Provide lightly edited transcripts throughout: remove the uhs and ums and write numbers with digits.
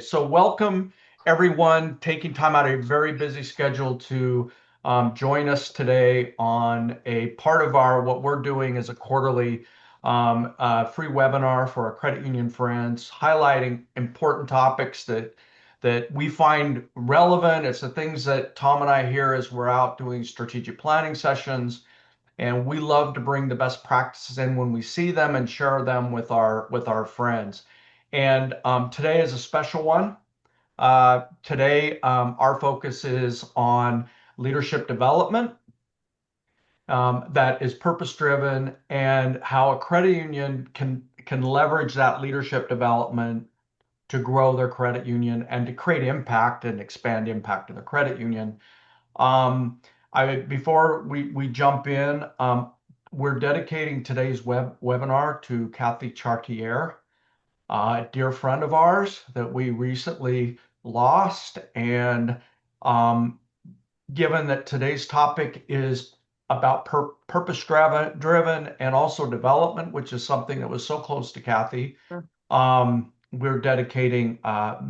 So, welcome everyone taking time out of a very busy schedule to join us today on a part of our what we're doing is a quarterly free webinar for our credit union friends, highlighting important topics that we find relevant. It's the things that Tom and I hear as we're out doing strategic planning sessions, and we love to bring the best practices in when we see them and share them with our friends. And today is a special one. Today, our focus is on leadership development that is purpose driven and how a credit union can leverage that leadership development to grow their credit union and to create impact and expand impact in the credit union. Um, before we jump in, we're dedicating today's webinar to Kathy Chartier, a dear friend of ours that we recently lost. And um, given that today's topic is about purpose driven and also development, which is something that was so close to Kathy, Sure. we're dedicating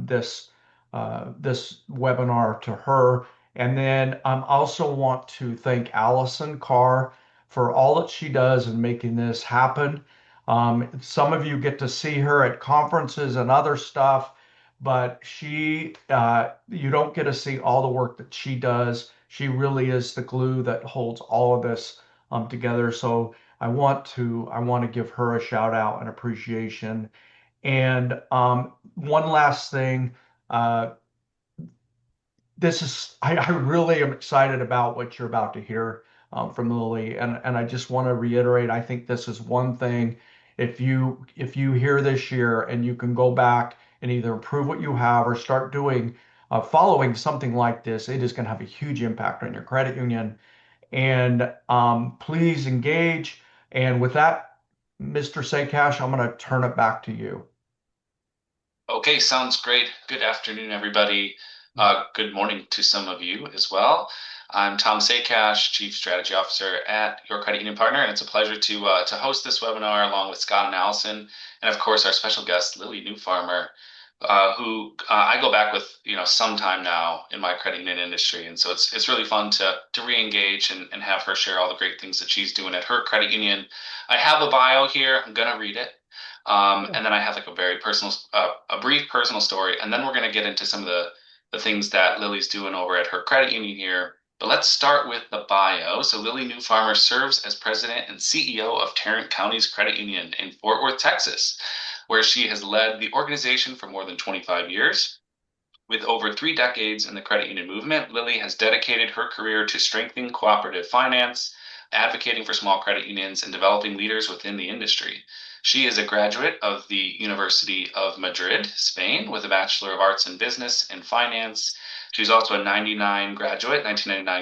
this webinar to her. And then I also want to thank Allison Carr for all that she does in making this happen. Some of you get to see her at conferences and other stuff, but you don't get to see all the work that she does. She really is the glue that holds all of this together. So I want to give her a shout out and appreciation. And one last thing, uh, I really am excited about what you're about to hear from Lily, and I just want to reiterate, I think this is one thing. If you hear this year and you can go back and either improve what you have or start doing following something like this, it is going to have a huge impact on your credit union. And please engage. And with that, Mr. Saycash, I'm going to turn it back to you. Okay, sounds great. Good afternoon, everybody. Good morning to some of you as well. I'm Tom Saycash, Chief Strategy Officer at Your Credit Union Partner, and it's a pleasure to host this webinar along with Scott and Allison, and of course our special guest Lily Newfarmer, who I go back with some time now in my credit union industry, and so it's really fun to re-engage and have her share all the great things that she's doing at her credit union. I have a bio here. I'm gonna read it. And then I have like a very personal, a brief personal story, and then we're going to get into some of the things that Lily's doing over at her credit union here. But let's start with the bio. So Lily Newfarmer serves as president and CEO of Tarrant County's Credit Union in Fort Worth, Texas, where she has led the organization for more than 25 years. With over 3 decades in the credit union movement, Lily has dedicated her career to strengthening cooperative finance, advocating for small credit unions, and developing leaders within the industry. She is a graduate of the University of Madrid, Spain, with a Bachelor of Arts in Business and Finance. She's also a 1999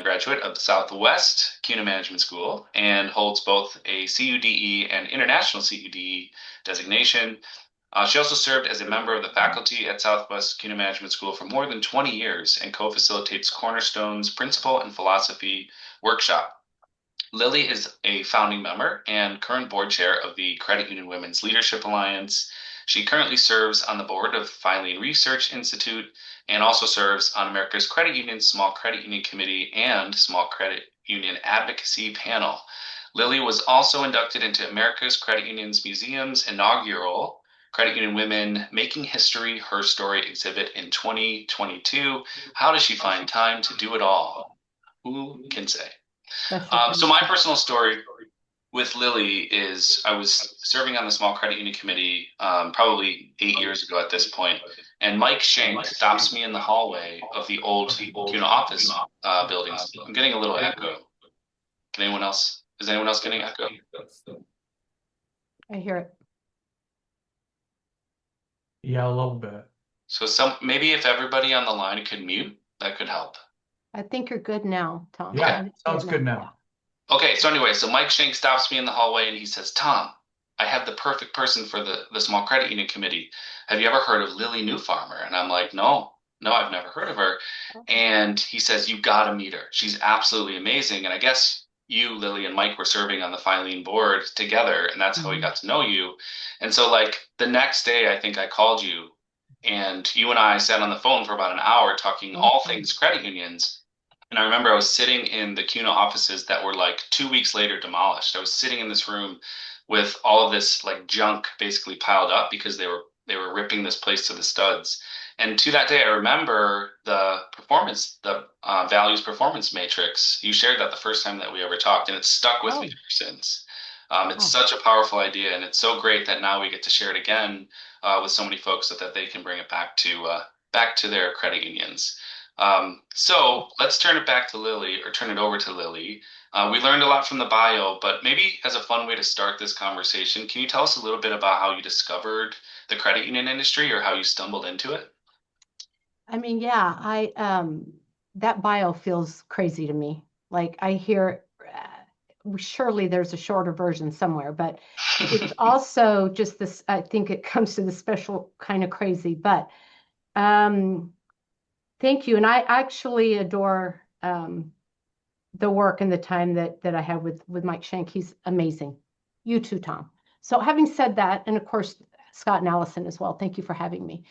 graduate of the Southwest CUNA Management School and holds both a CUDE and International CUDE designation. She also served as a member of the faculty at Southwest CUNA Management School for more than 20 years and co-facilitates Cornerstone's Principle and Philosophy workshop. Lily is a founding member and current board chair of the Credit Union Women's Leadership Alliance. She currently serves on the board of Filene Research Institute and also serves on America's Credit Union Small Credit Union Committee and Small Credit Union Advocacy Panel. Lily was also inducted into America's Credit Union's Museum's inaugural Credit Union Women Making History Her Story exhibit in 2022. How does she find time to do it all? Who can say? So my personal story with Lily is I was serving on the small credit union committee probably 8 years ago at this point, and Mike Shank stops me in the hallway of the old CUNA office buildings. I'm getting a little echo. Can anyone else? Is anyone else getting echo? I hear it. Yeah, a little bit. So maybe if everybody on the line could mute, that could help. I think you're good now, Tom. Yeah, sounds good now. Okay, so anyway, so Mike Shank stops me in the hallway and he says, Tom, I have the perfect person for the small credit union committee. Have you ever heard of Lily Newfarmer? And I'm like, no, I've never heard of her. And he says, you got to meet her. She's absolutely amazing. And I guess you, Lily, and Mike were serving on the Filene board together, and that's how he got to know you. And so like the next day, I think I called you And you and I sat on the phone for about an hour talking all things credit unions. And I remember I was sitting in the CUNA offices that were like 2 weeks later demolished. I was sitting in this room with all of this like junk basically piled up because they were ripping this place to the studs. And to that day, I remember the performance, the values performance matrix. You shared that the first time that we ever talked, and it's stuck with me Oh, ever since. It's oh, such a powerful idea, and it's so great that now we get to share it again with so many folks so that they can bring it back to their credit unions. So let's turn it back to Lily, or turn it over to Lily. We learned a lot from the bio, but maybe as a fun way to start this conversation, can you tell us a little bit about how you discovered the credit union industry or how you stumbled into it? I mean, yeah, that bio feels crazy to me. Like I hear, surely there's a shorter version somewhere, but it's also just this, I think it comes to the special kind of crazy, but um, thank you. And I actually adore the work and the time that I have with Mike Shank. He's amazing. You too, Tom. So having said that, and of course, Scott and Allison as well, thank you for having me.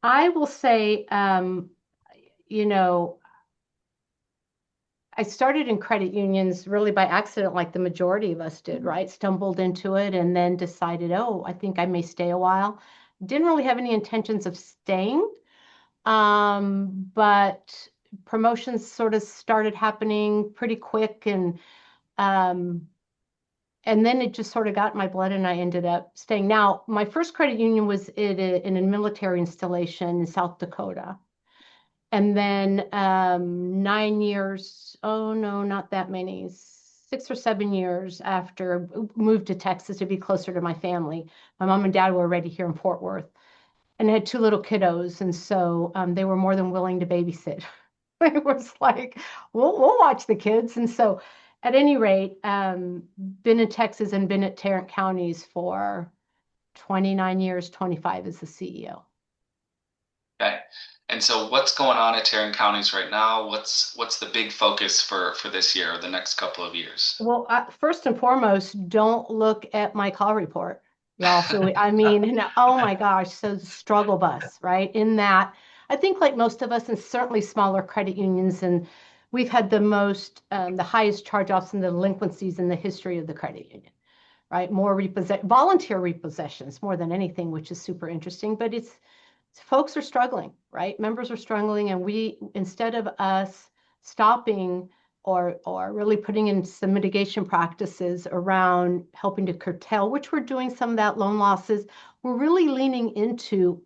I will say, you know, I started in credit unions really by accident, like the majority of us did, right? Stumbled into it and then decided, oh, I think I may stay a while. Didn't really have any intentions of staying, but promotions sort of started happening pretty quick, um, and then it just sort of got in my blood, and I ended up staying. Now, my first credit union was in a military installation in South Dakota. And then 9 years, oh no, not that many, 6 or 7 years after, moved to Texas to be closer to my family. My mom and dad were already here in Fort Worth and had two little kiddos. And so they were more than willing to babysit. It was like, we'll watch the kids. And so at any rate, been in Texas and been at Tarrant counties for 29 years, 25 as the CEO. Okay. And so what's going on at Tarrant Counties right now? What's the big focus for this year or the next couple of years? Well, first and foremost, don't look at my call report, y'all. So, I mean, oh my gosh, so the struggle bus, right? In that, I think like most of us, and certainly smaller credit unions, and we've had the highest charge-offs and delinquencies in the history of the credit union, right? More volunteer repossessions more than anything, which is super interesting. But it's folks are struggling, right? Members are struggling, and we, instead of us stopping or really putting in some mitigation practices around helping to curtail, which we're doing some of that loan losses, we're really leaning into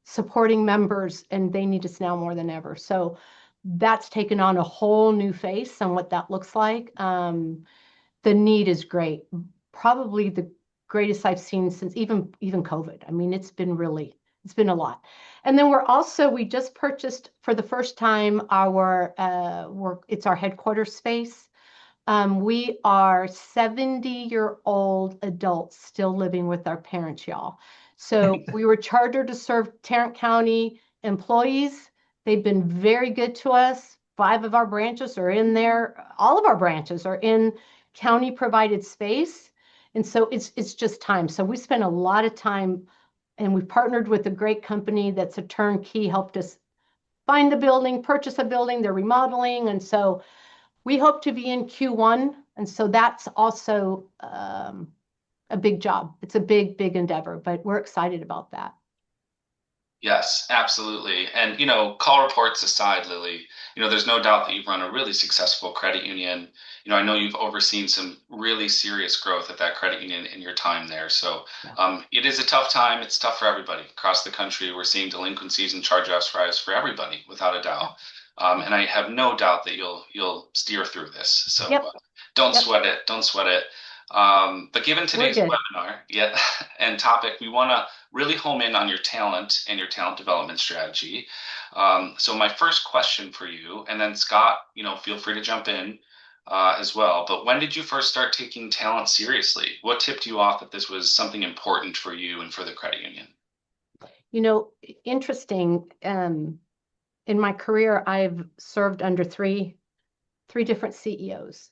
supporting members, and they need us now more than ever. So that's taken on a whole new face on what that looks like. The need is great, probably the greatest I've seen since even COVID. I mean, it's been a lot. And then we just purchased for the first time it's our headquarters space. We are 70-year-old adults still living with our parents, y'all. So we were chartered to serve Tarrant County employees. They've been very good to us. 5 of our branches are in there. All of our branches are in county provided space. And so it's just time. So we spent a lot of time, and we've partnered with a great company that's a turnkey, helped us find the building, purchase a building, they're remodeling. And so we hope to be in Q1. And so that's also a big job. It's a big, big endeavor, but we're excited about that. Yes, absolutely. And, call reports aside, Lily, there's no doubt that you've run a really successful credit union. I know you've overseen some really serious growth at that credit union in your time there. So, Yeah. it is a tough time. It's tough for everybody across the country. We're seeing delinquencies and charge-offs rise for everybody, without a Yeah. doubt. And I have no doubt that you'll steer through this. So, Yep. don't Yep. sweat it. Don't sweat it. But given We're today's good. webinar, yeah, and topic, we want to really home in on your talent and your talent development strategy. So my first question for you, and then Scott, feel free to jump in as well. But when did you first start taking talent seriously? What tipped you off that this was something important for you and for the credit union? You know, interesting. In my career, I've served under three different CEOs,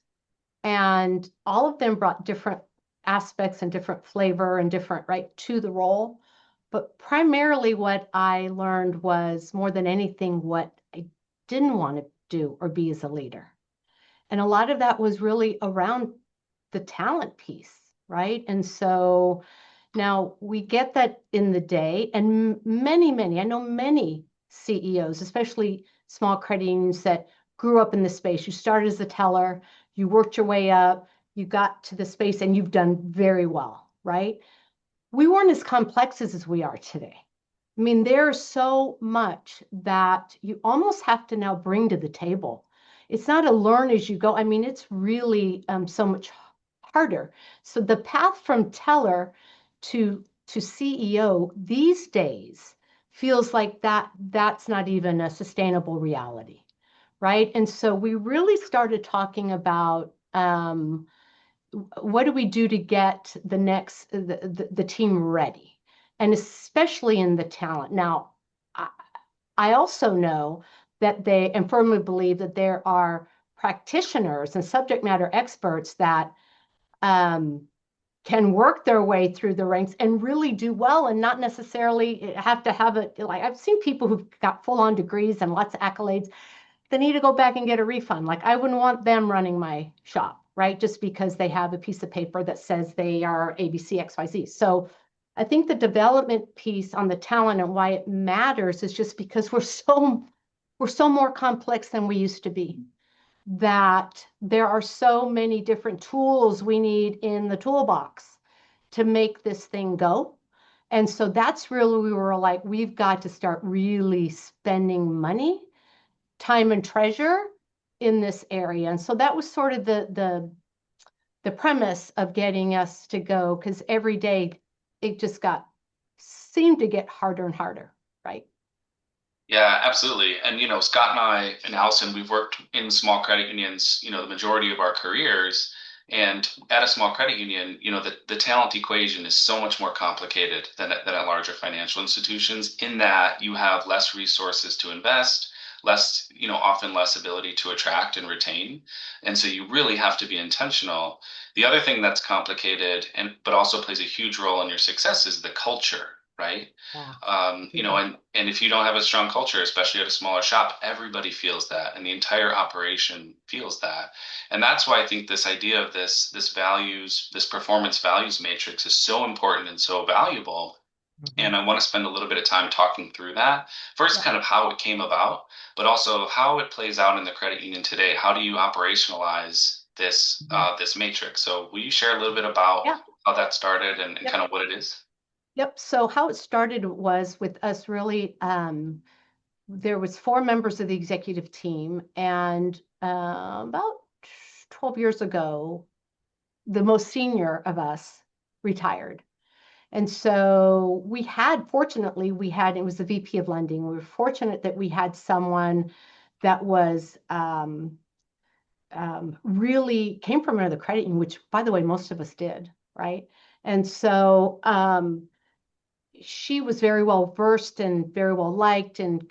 and all of them brought different aspects and different flavor and different right to the role. But primarily what I learned was more than anything what I didn't want to do or be as a leader. And a lot of that was really around the talent piece, right? And so now we get that in the day, and many, I know many CEOs, especially small credit unions that grew up in the space. You started as a teller, you worked your way up, you got to the space, and you've done very well, right? We weren't as complex as we are today. I mean, there's so much that you almost have to now bring to the table. It's not a learn as you go. I mean, it's really so much harder. So the path from teller to CEO these days feels like that's not even a sustainable reality, right? And so we really started talking about what do we do to get the team ready, and especially in the talent. Now, I also know that they and firmly believe that there are practitioners and subject matter experts that um, can work their way through the ranks and really do well and not necessarily have to have it. Like I've seen people who've got full-on degrees and lots of accolades, they need to go back and get a refund. Like I wouldn't want them running my shop, right? Just because they have a piece of paper that says they are ABC, XYZ. So I think the development piece on the talent and why it matters is just because we're so more complex than we used to be. That there are so many different tools we need in the toolbox to make this thing go. And so that's really, we were like, we've got to start really spending money, time and treasure in this area. And so that was sort of the premise of getting us to go, because every day it just seemed to get harder and harder, right? Yeah, absolutely. And Scott and I and Allison, we've worked in small credit unions, the majority of our careers. And at a small credit union, the talent equation is so much more complicated than at larger financial institutions in that you have less resources to invest, less, often less ability to attract and retain. And so you really have to be intentional. The other thing that's complicated but also plays a huge role in your success is the culture, right? Yeah. And if you don't have a strong culture, especially at a smaller shop, everybody feels that, and the entire operation feels that. And that's why I think this idea of this performance values matrix is so important and so valuable. Mm-hmm. And I want to spend a little bit of time talking through that. First, Yeah. kind of how it came about, but also how it plays out in the credit union today. How do you operationalize this matrix? So will you share a little bit about Yeah. how that started and Yep. kind of what it is? Yep. So how it started was with us really, there was 4 members of the executive team, and about 12 years ago, the most senior of us retired. And so fortunately, it was the VP of lending. We were fortunate that we had someone that was really came from another credit union, which, by the way, most of us did, right? And so she was very well versed and very well liked, and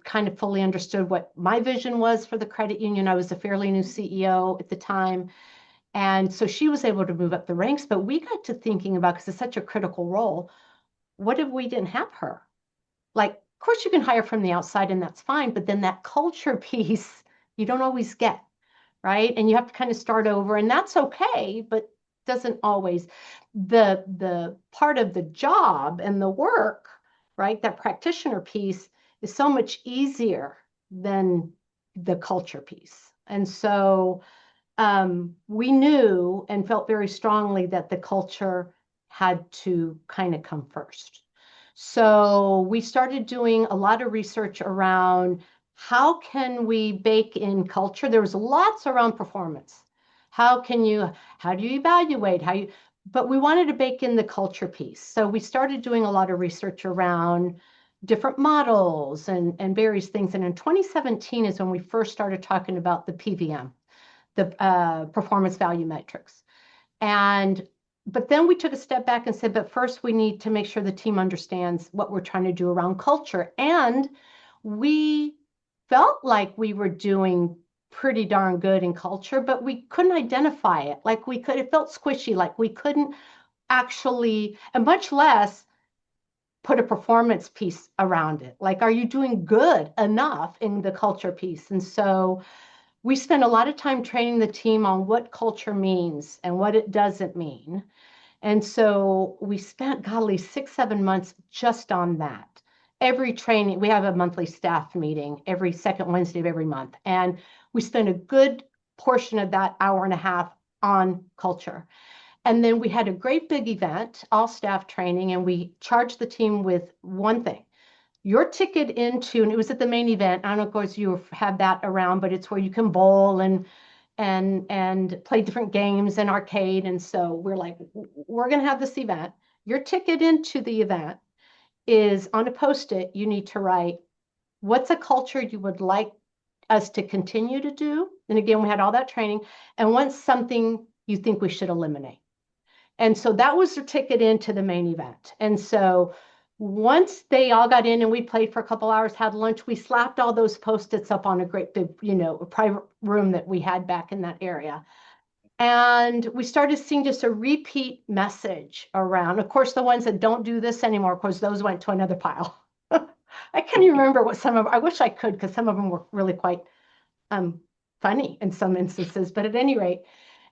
kind of fully understood what my vision was for the credit union. I was a fairly new CEO at the time. And so she was able to move up the ranks, but we got to thinking about, because it's such a critical role, what if we didn't have her? Like, of course you can hire from the outside and that's fine, but then that culture piece, you don't always get, right? And you have to kind of start over, and that's okay, but doesn't always. The part of the job and the work, right? That practitioner piece is so much easier than the culture piece. And so we knew and felt very strongly that the culture had to kind of come first. So we started doing a lot of research around how can we bake in culture. There was lots around performance. How do you evaluate but we wanted to bake in the culture piece. So we started doing a lot of research around different models and various things. And in 2017 is when we first started talking about the PVM, the performance value metrics. But then we took a step back and said, but first we need to make sure the team understands what we're trying to do around culture. And we felt like we were doing pretty darn good in culture, but we couldn't identify it. It felt squishy, like we couldn't actually, and much less put a performance piece around it. Like, are you doing good enough in the culture piece? And so we spent a lot of time training the team on what culture means and what it doesn't mean. And so we spent, golly, 6, 7 months just on that. Every training, we have a monthly staff meeting every second Wednesday of every month. And we spent a good portion of that hour and a half on culture. And then we had a great big event, all staff training, and we charged the team with one thing. Your ticket into, and it was at the main event. I don't know, of course, you have that around, but it's where you can bowl and play different games and arcade. And so we're like, we're going to have this event. Your ticket into the event is on a post-it. You need to write, what's a culture you would like us to continue to do? And again, we had all that training. And what's something you think we should eliminate? And so that was their ticket into the main event. And so once they all got in and we played for a couple hours, had lunch, we slapped all those post-its up on a great big, private room that we had back in that area. And we started seeing just a repeat message around. Of course, the ones that don't do this anymore, of course, those went to another pile. I can't even remember what I wish I could, because some of them were really quite funny in some instances, but at any rate.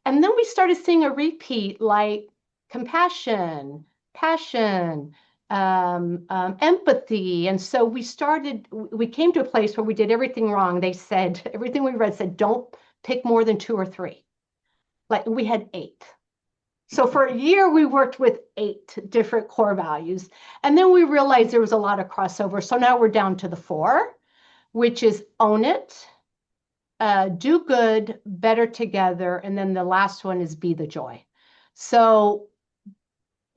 And then we started seeing a repeat like compassion, passion, empathy. And so we came to a place where we did everything wrong. They said, everything we read said, don't pick more than 2 or 3. Like, we had 8. So for a year, we worked with 8 different core values. And then we realized there was a lot of crossover. So now we're down to the 4, which is own it, do good, better together. And then the last one is be the joy. So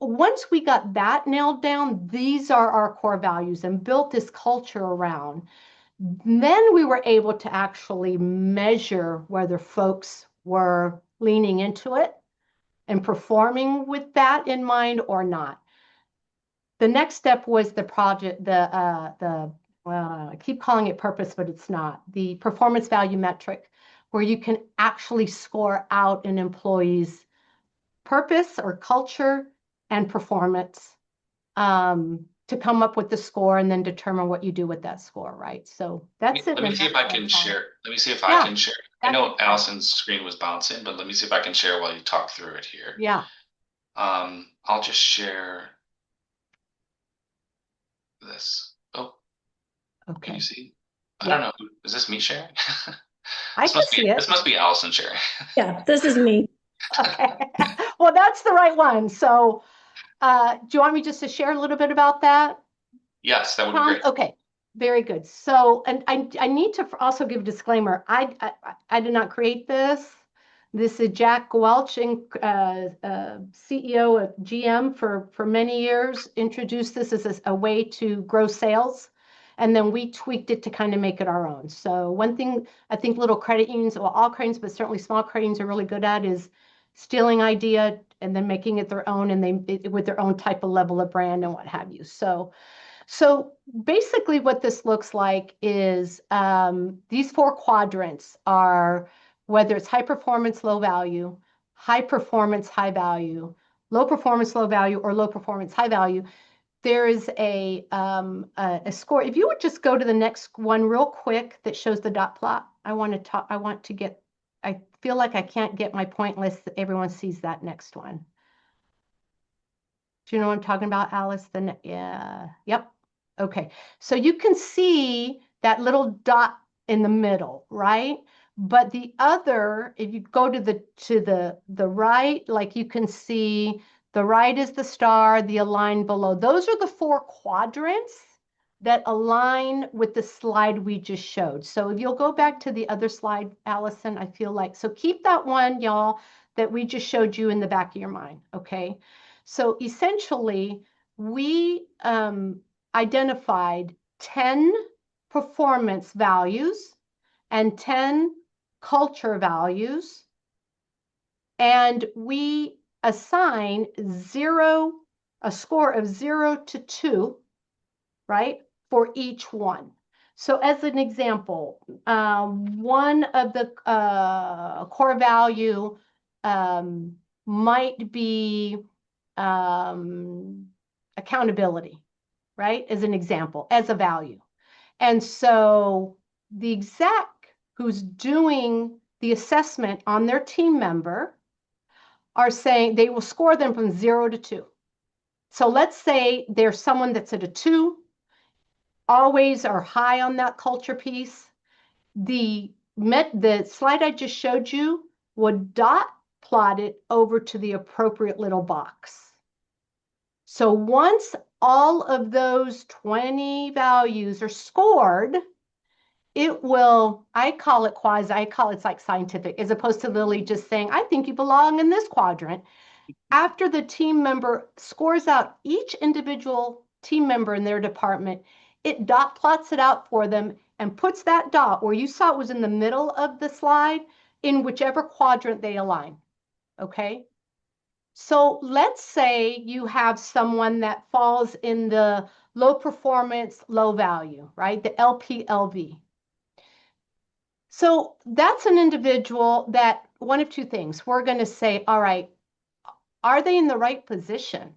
once we got that nailed down, these are our core values, and built this culture around, then we were able to actually measure whether folks were leaning into it and performing with that in mind or not. The next step was the project, I keep calling it purpose, but it's not, the performance value metric, where you can actually score out an employee's purpose or culture and performance, to come up with the score and then determine what you do with that score, right? So that's it. Let me see if I can share. Let me see if I Yeah, can share. I know Allison's screen was bouncing, but let me see if I can share while you talk through it here. yeah. I'll just share this. Oh, can Okay. you see? I Yeah. don't know. Is this me sharing? I can see it. This must be Allison sharing. Yeah, this is me. Okay. Well, that's the right one. So, do you want me just to share a little bit about that? Yes, that would be great. Okay, very good. So, and I need to also give a disclaimer. I did not create this. This is Jack Welch, CEO of GM for many years, introduced this as a way to grow sales. And then we tweaked it to kind of make it our own. So one thing I think little credit unions, well, all credit unions, but certainly small credit unions are really good at is stealing idea and then making it their own, and with their own type of level of brand and what have you. So basically what this looks like is these 4 quadrants are, whether it's high performance, low value, high performance, high value, low performance, low value, or low performance, high value. There is a score. If you would just go to the next one real quick that shows the dot plot. I feel like I can't get my point list that everyone sees that next one. Do you know what I'm talking about, Alice? Yeah, yep. Okay, so you can see that little dot in the middle, right? But the other, if you go to the right, like you can see the right is the star, the align below. Those are the 4 quadrants that align with the slide we just showed. So if you'll go back to the other slide, Allison, I feel like, so keep that one, y'all, that we just showed you in the back of your mind, okay? So essentially, we identified 10 performance values and 10 culture values, and we assign a score of 0 to 2, right, for each one. So as an example, one of the core value might be accountability. right? As an example, as a value. And so the exec who's doing the assessment on their team member are saying they will score them from 0 to 2. So let's say there's someone that's at a 2, always are high on that culture piece. The slide I just showed you would dot plot it over to the appropriate little box. So once all of those 20 values are scored, it will, I call it it's like scientific, as opposed to Lily just saying, I think you belong in this quadrant. After the team member scores out each individual team member in their department, it dot plots it out for them and puts that dot where you saw it was in the middle of the slide in whichever quadrant they align. Okay. So let's say you have someone that falls in the low performance, low value, right? The LPLV. So that's an individual that one of two things. We're going to say, all right, are they in the right position?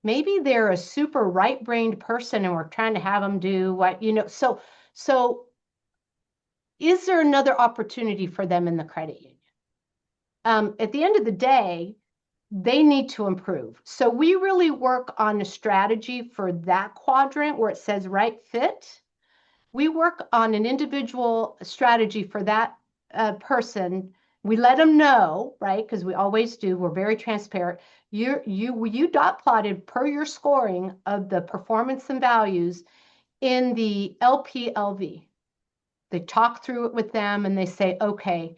Maybe they're a super right-brained person and we're trying to have them do what, so is there another opportunity for them in the credit union? At the end of the day, they need to improve. So we really work on a strategy for that quadrant where it says right fit. We work on an individual strategy for that person. We let them know, right? Because we always do. We're very transparent. You dot plotted per your scoring of the performance and values in the LPLV. They talk through it with them and they say, okay,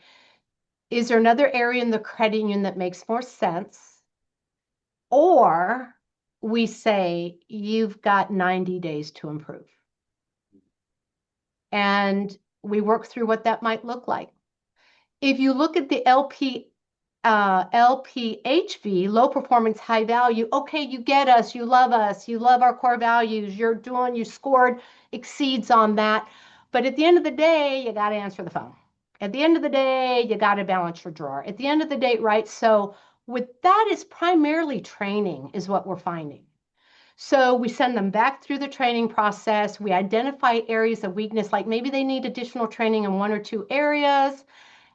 is there another area in the credit union that makes more sense? Or we say, you've got 90 days to improve. And we work through what that might look like. If you look at the LPHV, low performance, high value, okay, you get us, you love our core values, you scored exceeds on that. But at the end of the day, you got to answer the phone. At the end of the day, you got to balance your drawer. At the end of the day, right? So with that is primarily training is what we're finding. So we send them back through the training process. We identify areas of weakness, like maybe they need additional training in 1 or 2 areas.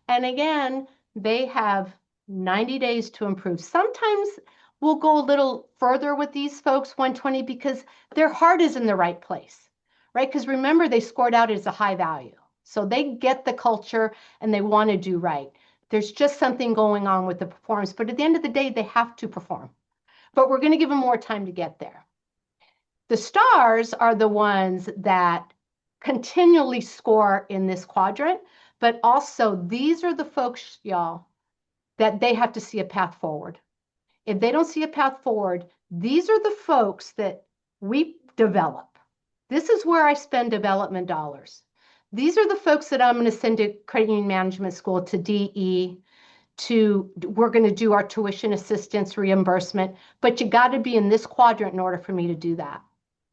And again, they have 90 days to improve. Sometimes we'll go a little further with these folks, 120, because their heart is in the right place, right? Because remember, they scored out as a high value. So they get the culture and they want to do right. There's just something going on with the performance. But at the end of the day, they have to perform. But we're going to give them more time to get there. The stars are the ones that continually score in this quadrant, but also these are the folks, y'all, that they have to see a path forward. If they don't see a path forward, these are the folks that we develop. This is where I spend development dollars. These are the folks that I'm going to send to credit union management school, to DE, we're going to do our tuition assistance reimbursement, but you got to be in this quadrant in order for me to do that.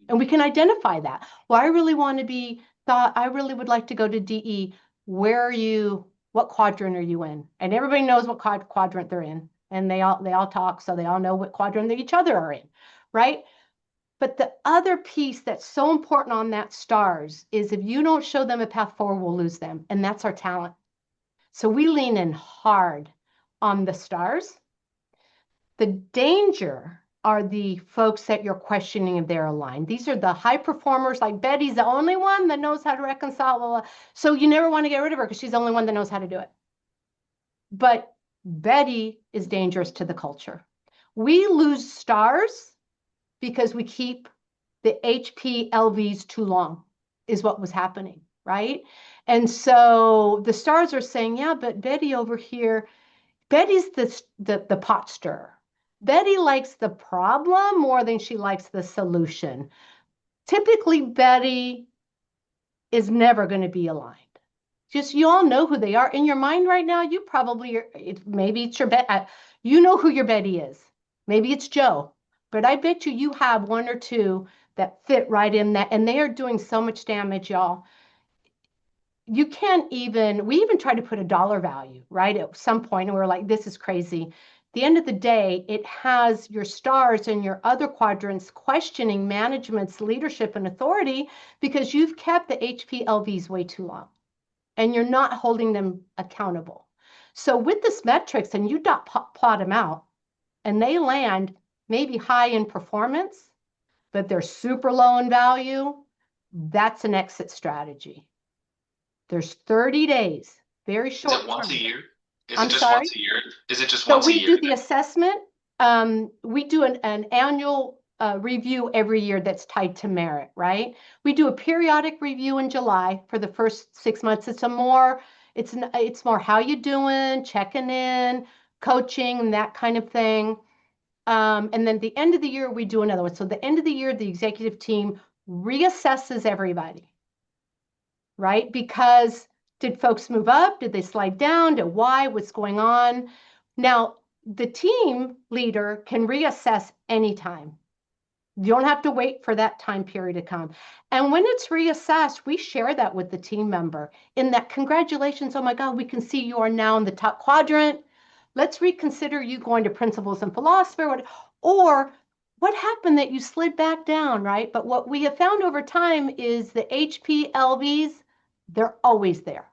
And we can identify that. Well, I really would like to go to DE. Where are you? What quadrant are you in? And everybody knows what quadrant they're in. And they all talk, so they all know what quadrant each other are in, right? But the other piece that's so important on that stars is if you don't show them a path forward, we'll lose them. And that's our talent. So we lean in hard on the stars. The danger are the folks that you're questioning if they're aligned. These are the high performers, like Betty's the only one that knows how to reconcile. Blah, blah. So you never want to get rid of her because she's the only one that knows how to do it. But Betty is dangerous to the culture. We lose stars because we keep the HPLVs too long, is what was happening, right? And so the stars are saying, yeah, but Betty over here, Betty's the pot stirrer. Betty likes the problem more than she likes the solution. Typically, Betty is never going to be aligned. Just you all know who they are in your mind right now. You probably maybe it's your Betty. You know who your Betty is. Maybe it's Joe, but I bet you have 1 or 2 that fit right in that, and they are doing so much damage, y'all. We even tried to put a dollar value, right? At some point, and we were like, this is crazy. the end of the day, it has your stars and your other quadrants questioning management's leadership and authority because you've kept the HPLVs way too long and you're not holding them accountable. So with this metrics, and you plot them out, and they land maybe high in performance, but they're super low in value, that's an exit strategy. There's 30 days, very short. Is it once a year? Is I'm it just sorry? once a year? Is it just So once a we year? do the assessment. We do an annual review every year that's tied to merit, right? We do a periodic review in July for the first 6 months. It's more how you doing, checking in, coaching, and that kind of thing. And then the end of the year, we do another one. So the end of the year, the executive team reassesses everybody, right? Because did folks move up? Did they slide down? Why? What's going on? Now, the team leader can reassess anytime. You don't have to wait for that time period to come. And when it's reassessed, we share that with the team member in that congratulations, oh my God, we can see you are now in the top quadrant. Let's reconsider you going to principles and philosophy, or what happened that you slid back down, right? But what we have found over time is the HPLVs, they're always there.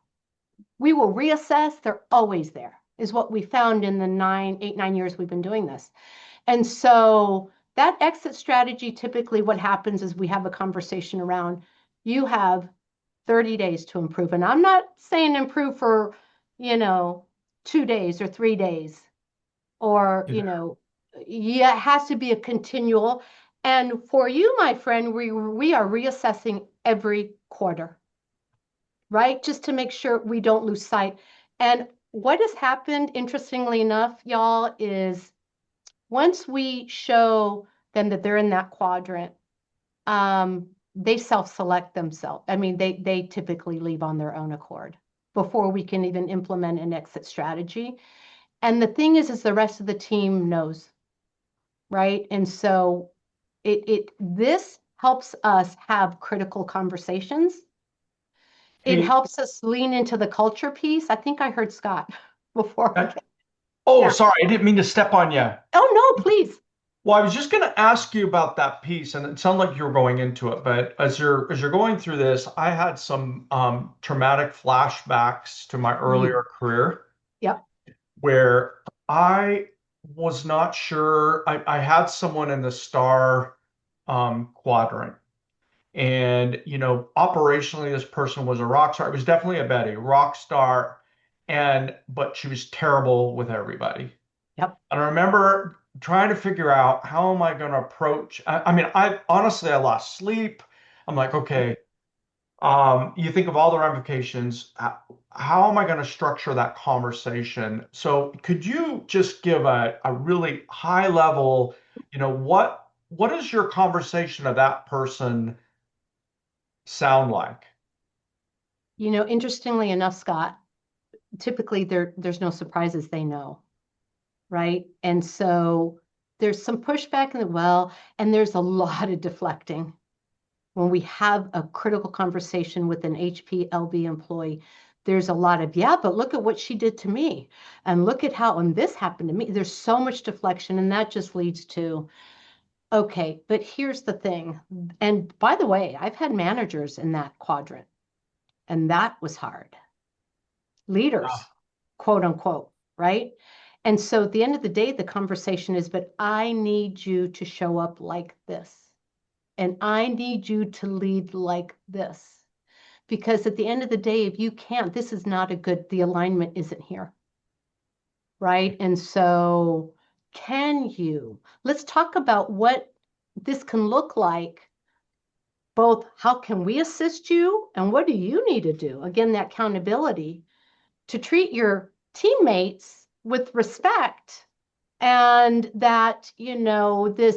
We will reassess, they're always there, is what we found in the 9 years we've been doing this. And so that exit strategy, typically what happens is we have a conversation around, you have 30 days to improve. And I'm not saying improve for, 2 days or 3 days or, yeah, it has to be a continual. And for you, my friend, we are reassessing every quarter, right? Just to make sure we don't lose sight. And what has happened, interestingly enough, y'all, is once we show them that they're in that quadrant, they self-select themselves. I mean, they typically leave on their own accord before we can even implement an exit strategy. And the thing is the rest of the team knows, right? And so this helps us have critical conversations. It Hey, helps us lean into the culture piece. I think I heard Scott before. oh, Yeah. sorry, I didn't mean to step on you. Oh, no, please. Well, I was just going to ask you about that piece, and it sounded like you were going into it. But as you're going through this, I had some traumatic flashbacks to my earlier career Yep. where I was not sure. I had someone in the star quadrant, and operationally, this person was a rock star. It was definitely a Betty, rock star, but she was terrible with everybody. Yep. And I remember trying to figure out how am I going to approach. I mean, I honestly I lost sleep. I'm like, okay, you think of all the ramifications. How am I going to structure that conversation? So could you just give a really high level, what does your conversation of that person sound like? Interestingly enough, Scott, typically there's no surprises, they know, right? And so there's some pushback and there's a lot of deflecting. When we have a critical conversation with an HPLV employee, there's a lot of, yeah, but look at what she did to me. And look at how, and this happened to me. There's so much deflection, and that just leads to, okay, but here's the thing. And by the way, I've had managers in that quadrant, and that was hard. Leaders, quote unquote, right? And so at the end of the day, the conversation is, but I need you to show up like this. And I need you to lead like this. Because at the end of the day, if you can't, this is not the alignment isn't here. Right? And so let's talk about what this can look like. Both how can we assist you and what do you need to do? Again, that accountability to treat your teammates with respect, and that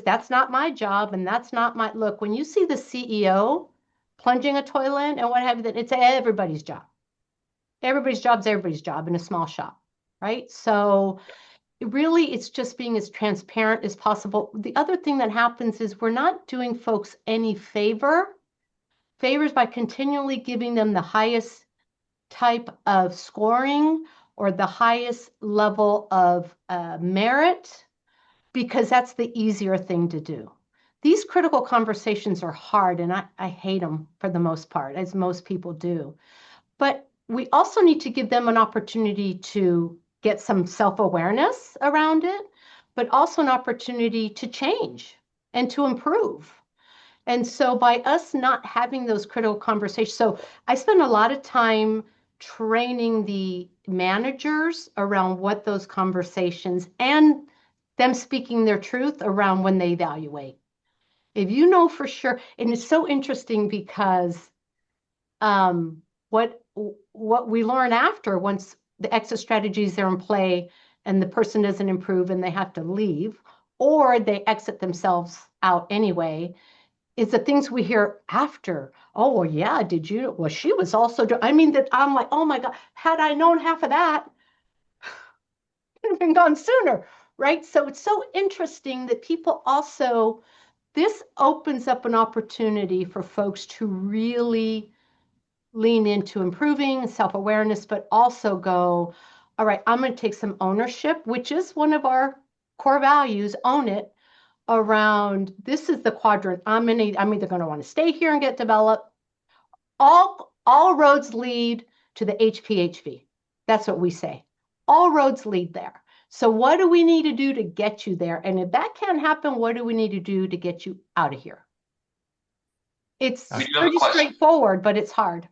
that's not my job, and that's not my look. When you see the CEO plunging a toilet and what have you, that it's everybody's job. Everybody's job's everybody's job in a small shop, right? So really it's just being as transparent as possible. The other thing that happens is we're not doing folks any favors by continually giving them the highest type of scoring or the highest level of merit, because that's the easier thing to do. These critical conversations are hard, and I hate them for the most part, as most people do. But we also need to give them an opportunity to get some self-awareness around it, but also an opportunity to change and to improve. And so by us not having those critical conversations, so I spend a lot of time training the managers around what those conversations and them speaking their truth around when they evaluate. If you know for sure, and it's so interesting because um, what what we learn after once the exit strategies are in play and the person doesn't improve and they have to leave or they exit themselves out anyway is the things we hear after. Oh, well, yeah, did you? Well, she was also, I mean, that I'm like, oh my God, had I known half of that, I'd have been gone sooner, right? So it's so interesting that people also, this opens up an opportunity for folks to really lean into improving self-awareness, but also go, all right, I'm going to take some ownership, which is one of our core values, own it, around this is the quadrant I'm either going to want to stay here and get developed. All roads lead to the HPHV. That's what we say. All roads lead there. So what do we need to do to get you there? And if that can't happen, what do we need to do to get you out of here? We It's do have a pretty question. straightforward, but it's hard.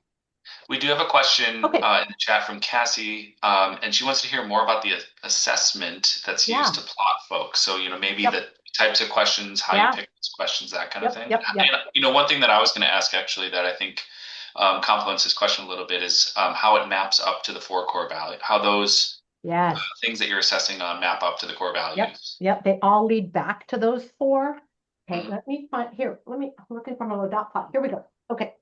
We do have a question Okay. in the chat from Cassie, and she wants to hear more about the assessment that's Yeah. used to plot folks. So, maybe Yep. the types of questions, how you Yeah. pick those questions, that kind of Yep. thing. Yep. Yep. And, one thing that I was going to ask actually that I think complements this question a little bit is how it maps up to the four core values, how those Yes. things that you're assessing on map up to the core Yep. values. Yep. They all lead back to those four. Okay, Mhm. let me find here. I'm looking for my little dot plot. Here we go. Okay.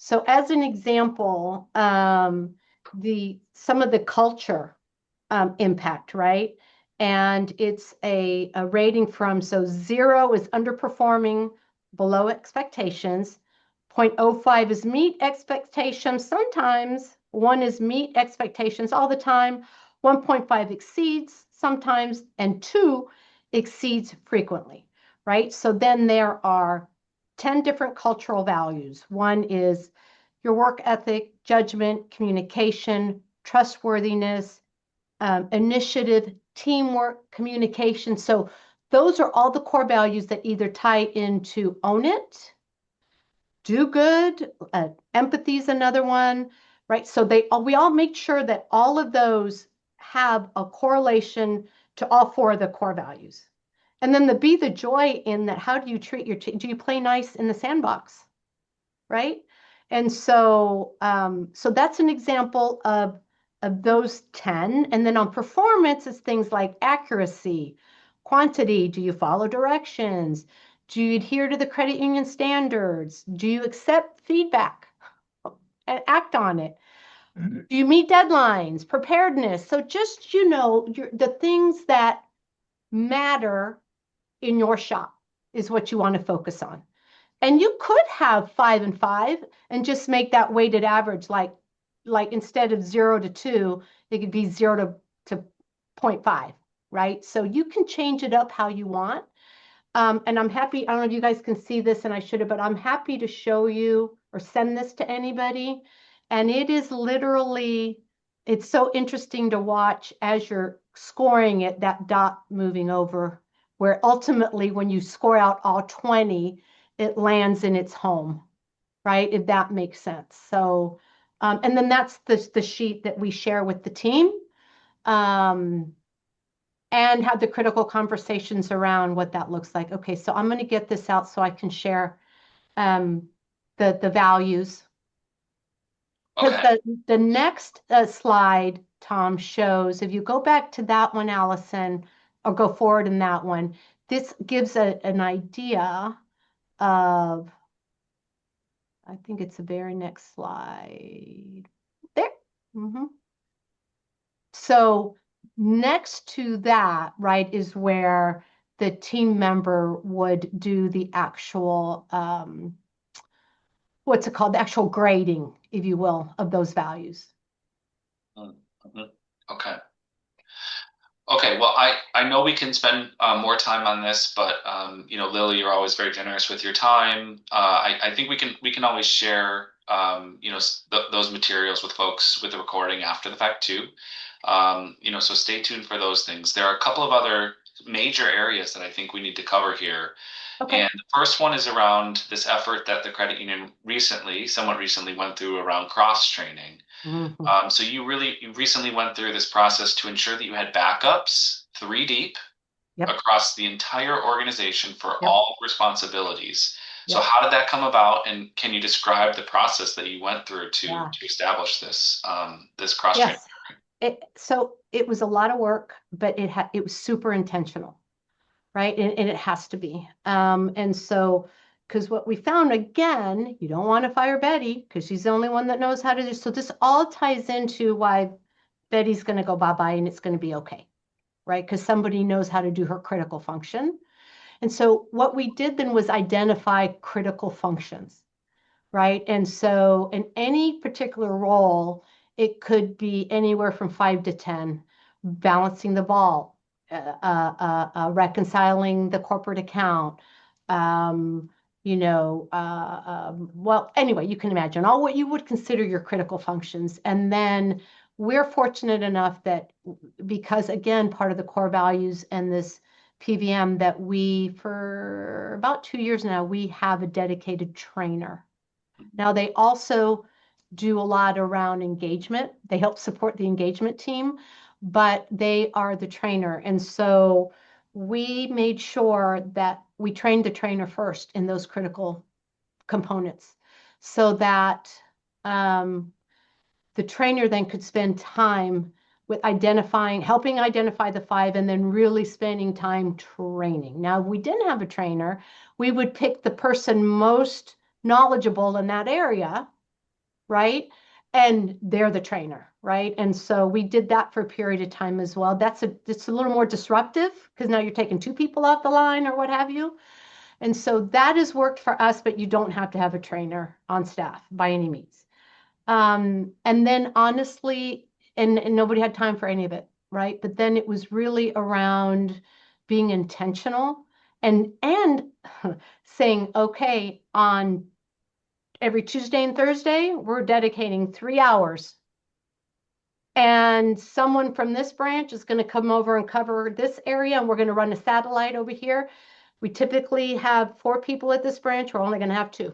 So as an example, some of the culture impact, right? And it's a rating from, so 0 is underperforming below expectations, 0.05 is meet expectations sometimes, 1 is meet expectations all the time, 1.5 exceeds sometimes, and 2 exceeds frequently, right? So then there are 10 different cultural values. One is your work ethic, judgment, communication, trustworthiness, initiative, teamwork, communication. So those are all the core values that either tie into own it, do good, empathy is another one, right? So we all make sure that all of those have a correlation to all four of the core values. And then be the joy in that, how do you treat your team? Do you play nice in the sandbox, right? And so that's an example of those 10. And then on performance, it's things like accuracy, quantity. Do you follow directions? Do you adhere to the credit union standards? Do you accept feedback and act on it? Do you meet deadlines? Preparedness. So just, the things that matter in your shop is what you want to focus on. And you could have 5 and 5 and just make that weighted average like instead of 0 to 2, it could be 0 to 0.5, right? So you can change it up how you want. And I'm happy, I don't know if you guys can see this and I should have, but I'm happy to show you or send this to anybody. And it is literally, it's so interesting to watch as you're scoring it, that dot moving over, where ultimately when you score out all 20, it lands in its home, right? If that makes sense. So, and then that's the sheet that we share with the team. And have the critical conversations around what that looks like. Okay, so I'm going to get this out so I can share the values. Because Okay. the next slide, Tom, shows, if you go back to that one, Allison, or go forward in that one, this gives an idea of, I think it's the very next slide. There. So next to that, right, is where the team member would do the actual, what's it called? The actual grading, if you will, of those values. Mhm. Okay. Okay, well, I know we can spend more time on this, but Lily, you're always very generous with your time. I think we can always share those materials with folks with the recording after the fact too. So stay tuned for those things. There are a couple of other major areas that I think we need to cover here. Okay. And the first one is around this effort that the credit union somewhat recently went through around cross training. Mhm. So you recently went through this process to ensure that you had backups, three deep, Yep. across the entire organization for Yep. all responsibilities. So Yep. how did that come about, and can you describe the process that you went through to Yeah. establish this cross training? Yes. So it was a lot of work, but it was super intentional, right? And it has to be. And so, because what we found again, you don't want to fire Betty because she's the only one that knows how to do. So this all ties into why Betty's going to go bye-bye and it's going to be okay, right? Because somebody knows how to do her critical function. And so what we did then was identify critical functions, right? And so in any particular role, it could be anywhere from 5 to 10, balancing the ball, reconciling the corporate account, um, well, anyway, you can imagine all what you would consider your critical functions. And then we're fortunate enough that because, again, part of the core values and this PVM that for about 2 years now, we have a dedicated trainer. Now, they also do a lot around engagement. They help support the engagement team, but they are the trainer. And so we made sure that we trained the trainer first in those critical components so that um, the trainer then could spend time with helping identify the five, and then really spending time training. Now, if we didn't have a trainer, we would pick the person most knowledgeable in that area, right? And they're the trainer, right? And so we did that for a period of time as well. It's a little more disruptive because now you're taking two people off the line or what have you. And so that has worked for us, but you don't have to have a trainer on staff by any means. And then honestly, and nobody had time for any of it, right? But then it was really around being intentional and saying, okay, on every Tuesday and Thursday, we're dedicating 3 hours. And someone from this branch is going to come over and cover this area, and we're going to run a satellite over here. We typically have 4 people at this branch. We're only going to have 2.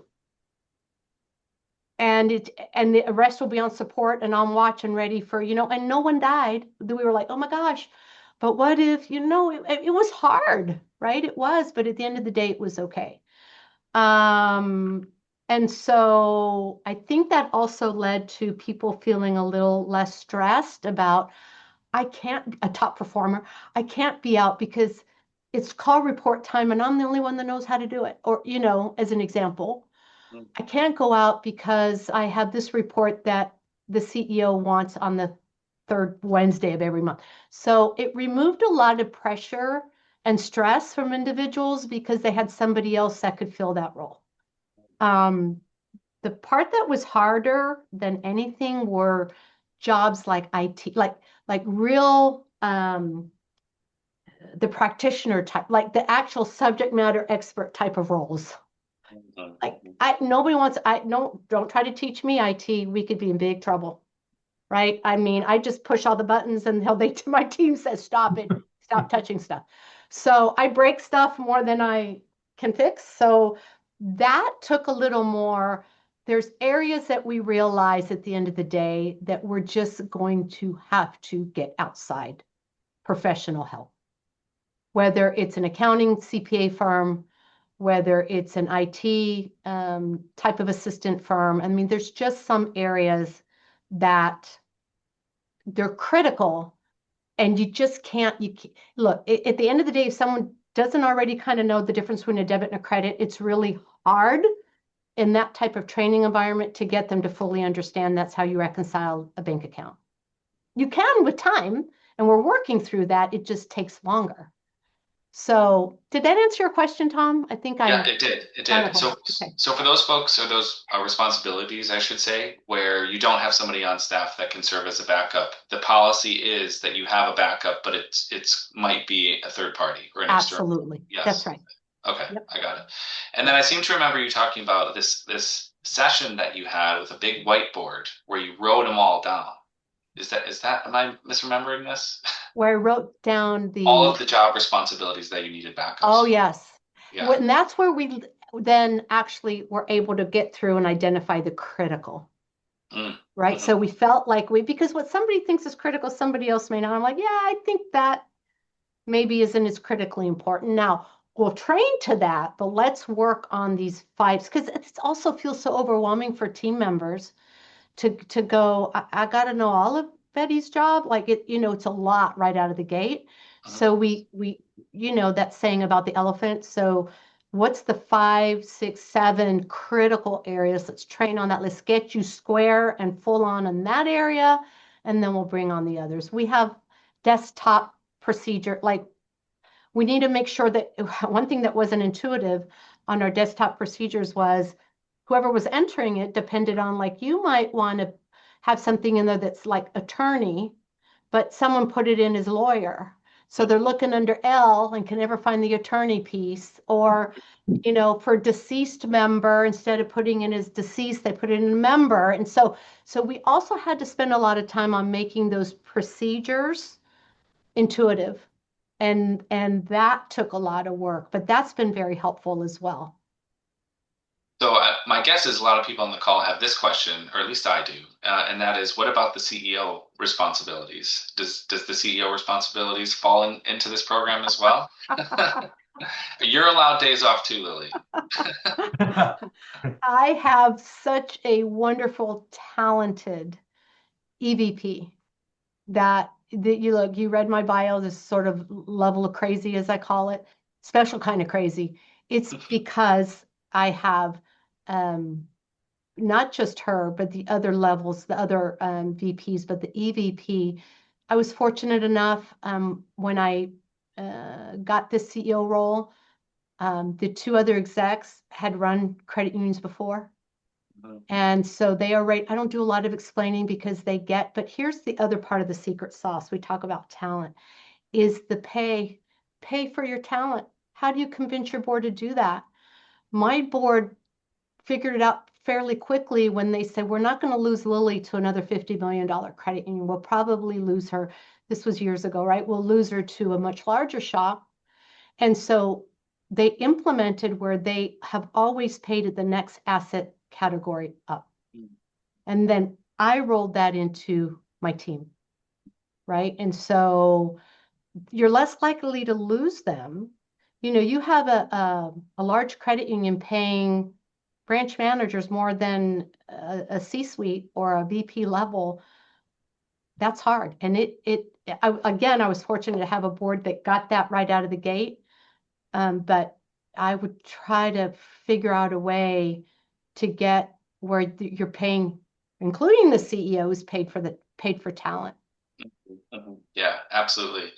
And the rest will be on support and on watch and ready for, and no one died. We were like, oh my gosh, but what if, it was hard, right? It was, but at the end of the day, it was okay. Um, and so I think that also led to people feeling a little less stressed about, a top performer, I can't be out because it's call report time and I'm the only one that knows how to do it. Or, as an example, I can't go out because I have this report that the CEO wants on the third Wednesday of every month. So it removed a lot of pressure and stress from individuals because they had somebody else that could fill that role. The part that was harder than anything were jobs like IT, like real the practitioner type, like the actual subject matter expert type of roles. Like nobody wants, don't try to teach me IT. We could be in big trouble, right? I mean, I just push all the buttons and my team says, stop it, stop touching stuff. So I break stuff more than I can fix. So that took a little more. There's areas that we realize at the end of the day that we're just going to have to get outside professional help, whether it's an accounting CPA firm, whether it's an IT type of assistant firm. I mean, there's just some areas that they're critical and you just can't, look, at the end of the day, if someone doesn't already kind of know the difference between a debit and a credit, it's really hard in that type of training environment to get them to fully understand that's how you reconcile a bank account. You can with time, and we're working through that. It just takes longer. So did that answer your question, Tom? I think Yeah, I it did. It did. wonderful. So, Okay. so for those folks or those responsibilities, I should say, where you don't have somebody on staff that can serve as a backup, the policy is that you have a backup, but it's might be a third party or an external. Absolutely. That's Yes. right. Okay, Yep. I got it. And then Yep. I seem to remember you talking about this session that you had with a big whiteboard where you wrote them all down. Is that am I misremembering this? Where I wrote down All of the, the job responsibilities that you needed oh, backups. yes. Yeah. And that's where we then actually were able to get through and identify the critical, Mm. right? Mhm. So we felt like because what somebody thinks is critical, somebody else may not. I'm like, yeah, I think that maybe isn't as critically important. Now, we'll train to that, but let's work on these fives because it also feels so overwhelming for team members to go, I got to know all of Betty's job. Like it's a lot right out of the gate. Mhm. So that saying about the elephant. So what's the 5, 6, 7 critical areas? Let's train on that. Let's get you square and full on in that area. And then we'll bring on the others. We have desktop procedure, like we need to make sure that one thing that wasn't intuitive on our desktop procedures was whoever was entering it depended on, like, you might want to have something in there that's like attorney, but someone put it in as lawyer. So they're looking under L and can never find the attorney piece. Or, for deceased member, instead of putting in as deceased, they put it in member. And so we also had to spend a lot of time on making those procedures intuitive. And that took a lot of work, but that's been very helpful as well. So my guess is a lot of people on the call have this question, or at least I do, and that is, what about the CEO responsibilities? Does the CEO responsibilities fall into this program as well? You're allowed days off too, Lily. I have such a wonderful, talented EVP that you read my bio, this sort of level of crazy, as I call it, special kind of crazy. It's because I have not just her, but the other levels, the other VPs, but the EVP. I was fortunate enough when I got this CEO role, the two other execs had run credit unions before. And so they are right. I don't do a lot of explaining because but here's the other part of the secret sauce. We talk about talent is the pay for your talent. How do you convince your board to do that? My board figured it out fairly quickly when they said, we're not going to lose Lily to another $50 million credit union. We'll probably lose her. This was years ago, right? We'll lose her to a much larger shop. And so they implemented where they have always paid at the next asset category up. And then I rolled that into my team, right? And so you're less likely to lose them. You have a large credit union paying branch managers more than a C-suite or a VP level. That's hard. And again, I was fortunate to have a board that got that right out of the gate. But I would try to figure out a way to get where you're paying, including the CEO, is paid for talent. Mhm. Yeah, absolutely.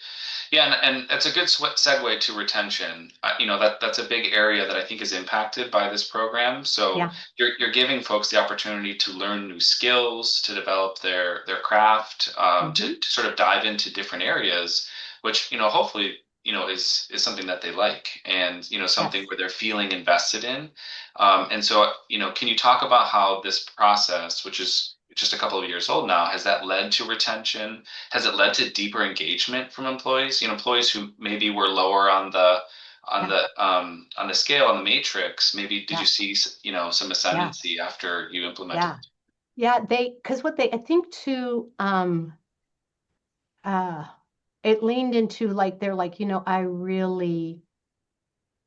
Yeah, and that's a good segue to retention. That's a big area that I think is impacted by this program. So Yeah. you're giving folks the opportunity to learn new skills, to develop their craft, to sort of dive into different areas, which hopefully is something that they like, and something Yes. where they're feeling invested in. And so can you talk about how this process, which is just a couple of years old now, has that led to retention? Has it led to deeper engagement from employees? Employees who maybe were lower on the on Yeah. the um, on the scale on the matrix. Maybe did you Yeah. see some Yeah. ascendancy after you implemented? Yeah. Yeah. Because I think too, uh, it leaned into, like, they're like, I really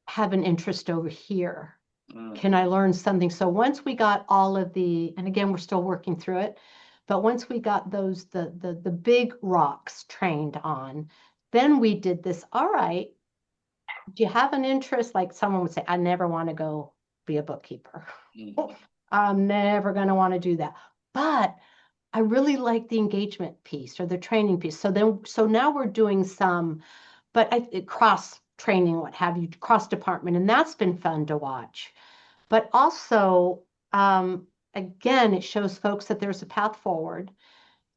have an interest over here. Can I Mm-hmm. learn something? So once we got all of and again, we're still working through it, but once we got the big rocks trained on, then we did this. All right, do you have an interest? Like, someone would say, I never want to go be a bookkeeper. I'm never going to want to do that. But I really like the engagement piece or the training piece. So now we're doing some, but cross training, what have you, cross department, and that's been fun to watch. But also, again, it shows folks that there's a path forward.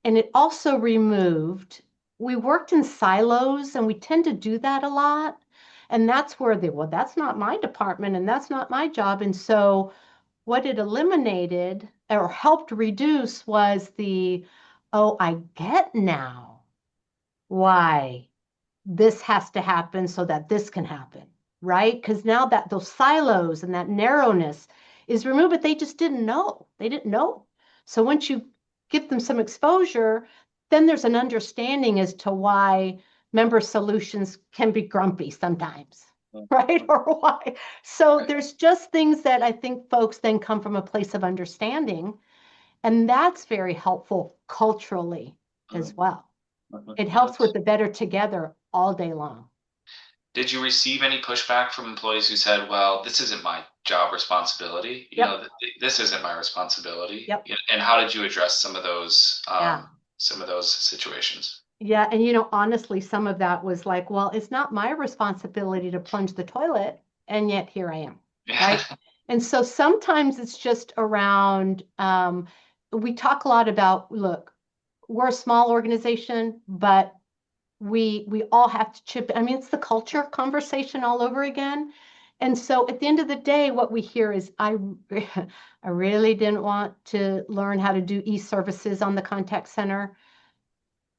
And it also removed, we worked in silos and we tend to do that a lot. And that's where well, that's not my department and that's not my job. And so what it eliminated or helped reduce was oh, I get now why this has to happen so that this can happen, right? Because now that those silos and that narrowness is removed, but they just didn't know. They didn't know. So once you give them some exposure, then there's an understanding as to why member solutions can be grumpy sometimes, right? Or why. So there's just things that I think folks then come from a place of understanding, and that's very helpful culturally as well. It helps with the better together all day long. Did you receive any pushback from employees who said, well, this isn't my job responsibility? Yep. This isn't my responsibility. Yep. And how did you address Yeah. some of those situations? Yeah. And, honestly, some of that was like, well, it's not my responsibility to plunge the toilet. And yet here I am. Right. And so sometimes it's just around, we talk a lot about, look, we're a small organization, but we all have to chip. I mean, it's the culture conversation all over again. And so at the end of the day, what we hear is I really didn't want to learn how to do e-services on the contact center.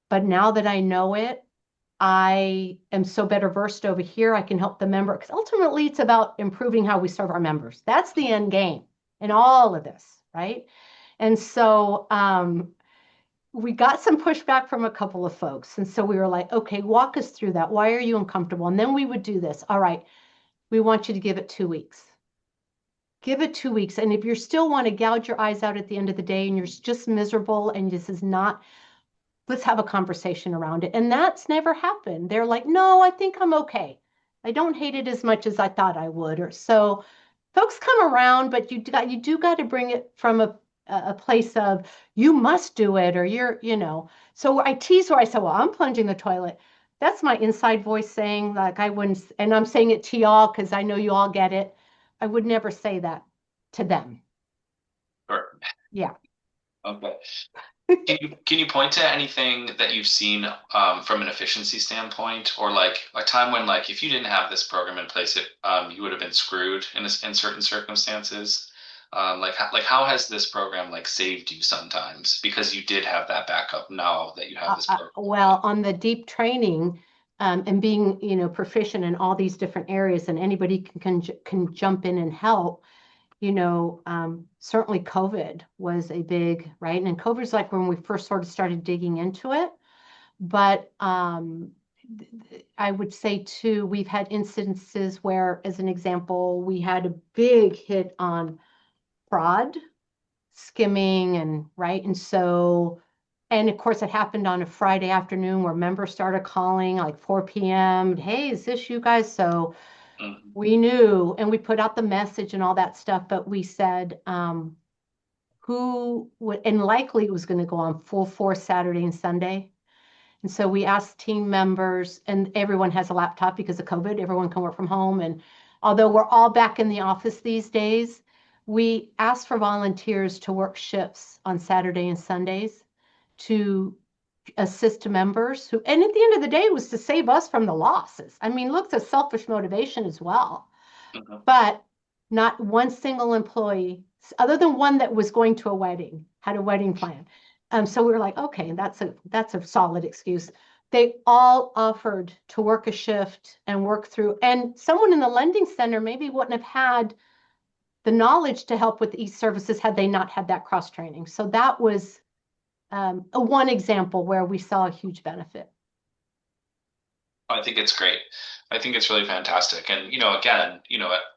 But now that I know it, I am so better versed over here. I can help the member because ultimately it's about improving how we serve our members. That's the end game in all of this, right? And so we got some pushback from a couple of folks. And so we were like, okay, walk us through that. Why are you uncomfortable? And then we would do this. All right, we want you to give it 2 weeks. Give it 2 weeks. And if you still want to gouge your eyes out at the end of the day and you're just miserable and this is not, let's have a conversation around it. And that's never happened. They're like, no, I think I'm okay. I don't hate it as much as I thought I would. Or so folks come around, but you do got to bring it from a place of you must do it or so I tease where I say, well, I'm plunging the toilet. That's my inside voice saying like I wouldn't, and I'm saying it to y'all because I know you all get it. I would never say that to them. Sure. Yeah. Okay. Can you point to anything that you've seen from an efficiency standpoint, or like a time when like if you didn't have this program in place, you would have been screwed in certain circumstances? Like how has this program like saved you sometimes because you did have that backup now that you have this program? Well, on the deep training and being, proficient in all these different areas, and anybody can jump in and help. Certainly COVID was a big, right? And COVID's like when we first sort of started digging into it. But I would say too, we've had instances where, as an example, we had a big hit on fraud, skimming, and right. And so, and of course, it happened on a Friday afternoon where members started calling like 4 p.m. Hey, is this you guys? So we knew, and we put out the message and all that stuff, but we said who would, and likely it was going to go on full force Saturday and Sunday. And so we asked team members, and everyone has a laptop because of COVID. Everyone can work from home. And although we're all back in the office these days, we asked for volunteers to work shifts on Saturday and Sundays to assist members who, and at the end of the day, it was to save us from the losses. I mean, look, it's a selfish motivation as well. But not one single employee, other than one that was going to a wedding, had a wedding plan. So we were like, okay, that's a solid excuse. They all offered to work a shift and work through, and someone in the lending center maybe wouldn't have had the knowledge to help with e-services had they not had that cross training. So that was a one example where we saw a huge benefit. I think it's great. I think it's really fantastic. And, again,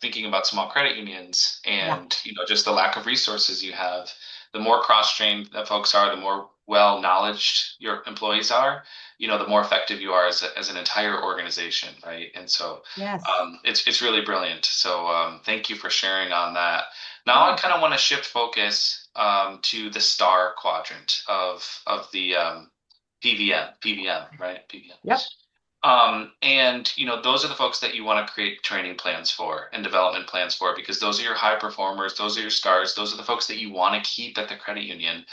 thinking about small credit unions and, just the lack of resources you have, the more cross-trained that folks are, the more well-knowledged your employees are, the more effective you are as an entire organization, right? And so yes, it's really brilliant. So thank you for sharing on that. Now I kind of want to shift focus to the star quadrant of the PVM, right? PVM. Yep. And those are the folks that you want to create training plans for and development plans for because those are your high performers, those are your stars, those are the folks that you want to keep at the credit union.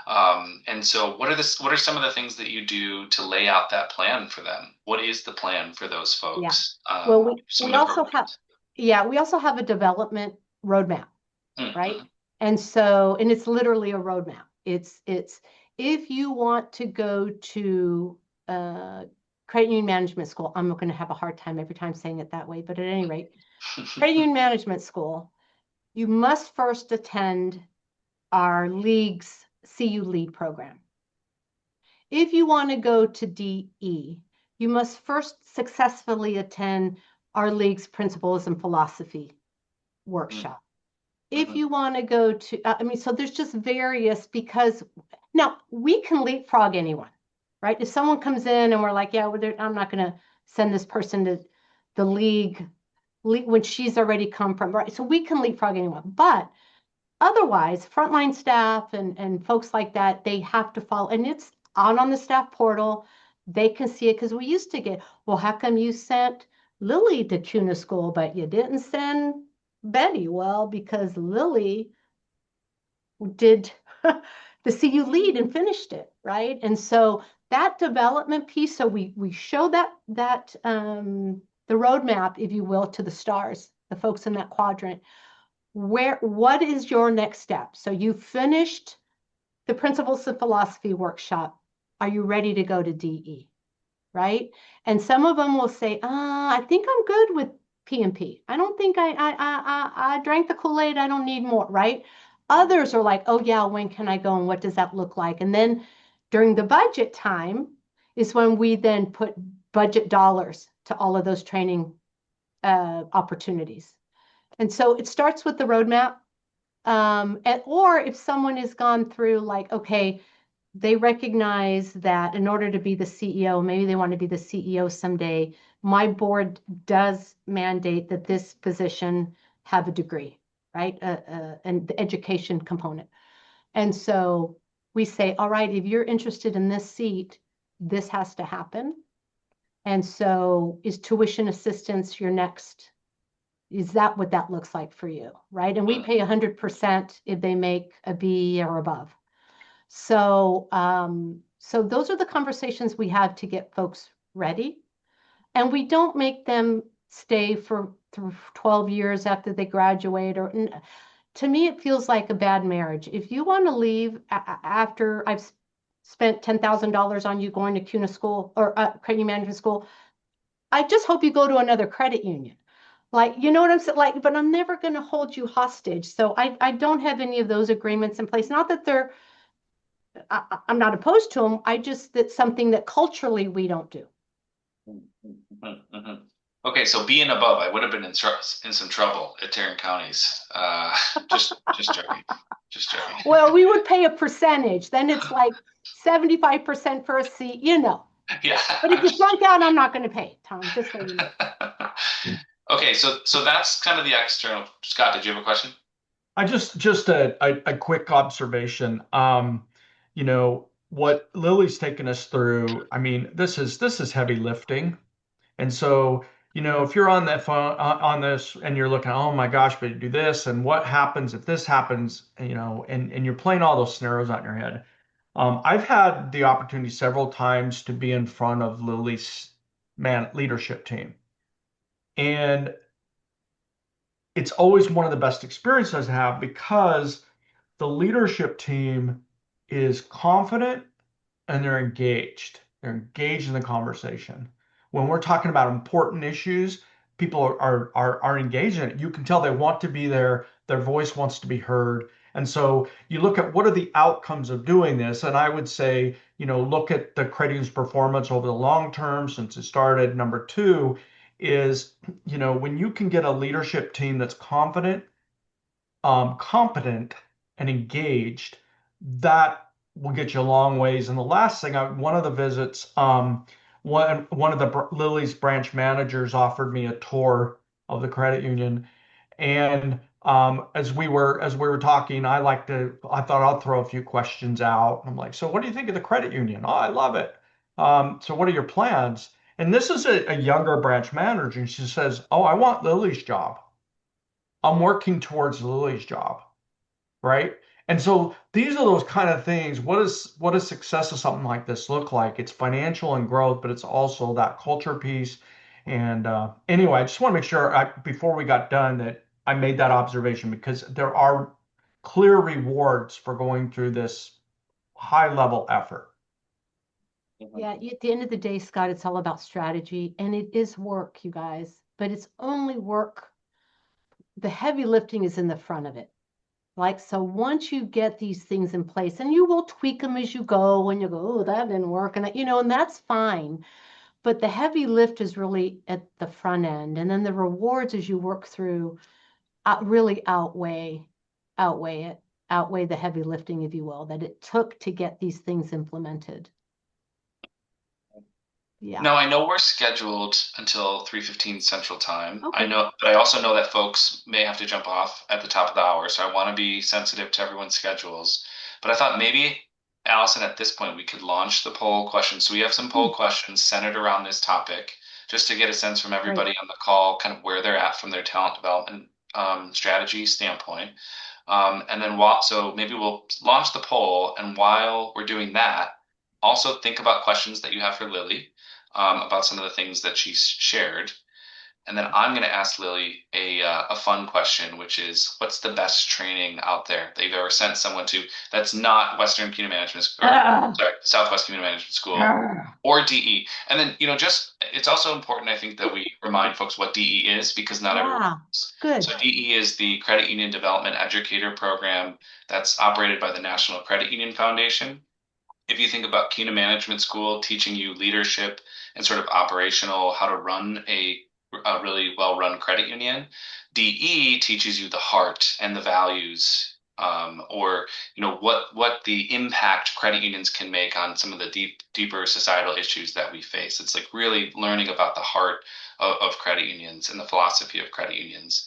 And so what are some of the things that you do to lay out that plan for them? What is the plan for those Yeah. folks? Well, Some we of the also have, programs. yeah, we also have a development roadmap, right? Mm-hmm. And so, and it's literally a roadmap. It's if you want to go to uh, credit union management school, I'm going to have a hard time every time saying it that way, but at any rate, credit union management school, you must first attend our league's CU lead program. If you want to go to DE, you must first successfully attend our league's principles and philosophy workshop. If Mm-hmm. you want to go to, I mean, so there's just various because now we can leapfrog anyone, right? If someone comes in and we're like, yeah, well, I'm not going to send this person to the league when she's already come from, right? So we can leapfrog anyone. But otherwise, frontline staff and folks like that, they have to follow, and it's on the staff portal. They can see it because we used to get, well, how come you sent Lily to CUNA school, but you didn't send Betty? Well, because Lily did the CU lead and finished it, right? And so that development piece, so we show that the roadmap, if you will, to the stars, the folks in that quadrant. What is your next step? So you finished the principles of philosophy workshop. Are you ready to go to DE? Right? And some of them will say, I think I'm good with PMP. I don't think I drank the Kool-Aid. I don't need more, right? Others are like, oh yeah, when can I go and what does that look like? And then during the budget time is when we then put budget dollars to all of those training opportunities. And so it starts with the roadmap. Or if someone has gone through like, okay, they recognize that in order to be the CEO, maybe they want to be the CEO someday. My board does mandate that this position have a degree, right? And the education component. And so we say, all right, if you're interested in this seat, this has to happen. And so is tuition assistance your next? Is that what that looks like for you, right? And we pay 100% if they make a B or above. So those are the conversations we have to get folks ready. And we don't make them stay for 12 years after they graduate or to me, it feels like a bad marriage. If you want to leave after I've spent $10,000 on you going to CUNA school or credit management school, I just hope you go to another credit union. Like, you know what I'm saying? Like, but I'm never going to hold you hostage. So I don't have any of those agreements in place. Not that I'm not opposed to them. I just, that's something that culturally we don't do. Mhm. Okay, so being above, I would have been in some trouble at Tarrant counties. Just joking, just joking. Well, we would pay a percentage. Then it's like 75% for a seat, you know. Yeah, But if I'm you just flunk out, I'm not going to pay, Tom, just so you know. Okay, so that's kind of the external. Scott, did you have a question? I just a quick observation. What Lily's taken us through, I mean, this is heavy lifting. And so, if you're on that phone on this and you're looking, oh my gosh, but you do this, and what happens if this happens, and you're playing all those scenarios out in your head. I've had the opportunity several times to be in front of Lily's leadership team. And it's always one of the best experiences to have because the leadership team is confident and they're engaged. They're engaged in the conversation. When we're talking about important issues, people are engaged in it. You can tell they want to be there. Their voice wants to be heard. And so you look at what are the outcomes of doing this. And I would say, look at the credit union's performance over the long term since it started. Number two is, when you can get a leadership team that's confident, competent and engaged, that will get you a long ways. And the last thing, one of the visits, one of the Lily's branch managers offered me a tour of the credit union, and as we were talking, I thought I'll throw a few questions out. I'm like, so what do you think of the credit union? Oh, I love it. So what are your plans? And this is a younger branch manager, and she says, "Oh, I want Lily's job. I'm working towards Lily's job." Right? And so these are those kind of things. What does success of something like this look like? It's financial and growth, but it's also that culture piece. And anyway, I just want to make sure before we got done that I made that observation because there are clear rewards for going through this high level effort. Yeah, at the end of the day, Scott, it's all about strategy and it is work, you guys, but it's only work. The heavy lifting is in the front of it. Like, so once you get these things in place and you will tweak them as you go and you go, oh, that didn't work. And, and that's fine. But the heavy lift is really at the front end. And then the rewards as you work through really outweigh it, outweigh the heavy lifting, if you will, that it took to get these things implemented. Yeah. Now, I know we're scheduled until 3:15 Central Time. I Okay. know, but I also know that folks may have to jump off at the top of the hour, so I want to be sensitive to everyone's schedules. But I thought maybe, Allison, at this point, we could launch the poll questions. So we have some poll questions centered around this topic, just to get a sense from Great. everybody on the call, kind of where they're at from their talent development strategy standpoint. And then so maybe we'll launch the poll, and while we're doing that, also think about questions that you have for Lily about some of the things that she's shared. And then I'm going to ask Lily a fun question, which is, what's the best training out there that you've ever sent someone to that's not Western Community Management School, or Ah, sorry, Southwest Community Management School ah. or DE? And then, just it's also important, I think, that we remind folks what DE is because not everyone Yeah, knows. good. So DE is the Credit Union Development Educator Program that's operated by the National Credit Union Foundation. If you think about CUNA Management School teaching you leadership and sort of operational, how to run a really well-run credit union, DE teaches you the heart and the values, or what the impact credit unions can make on some of the deeper societal issues that we face. It's like really learning about the heart of credit unions and the philosophy of credit unions.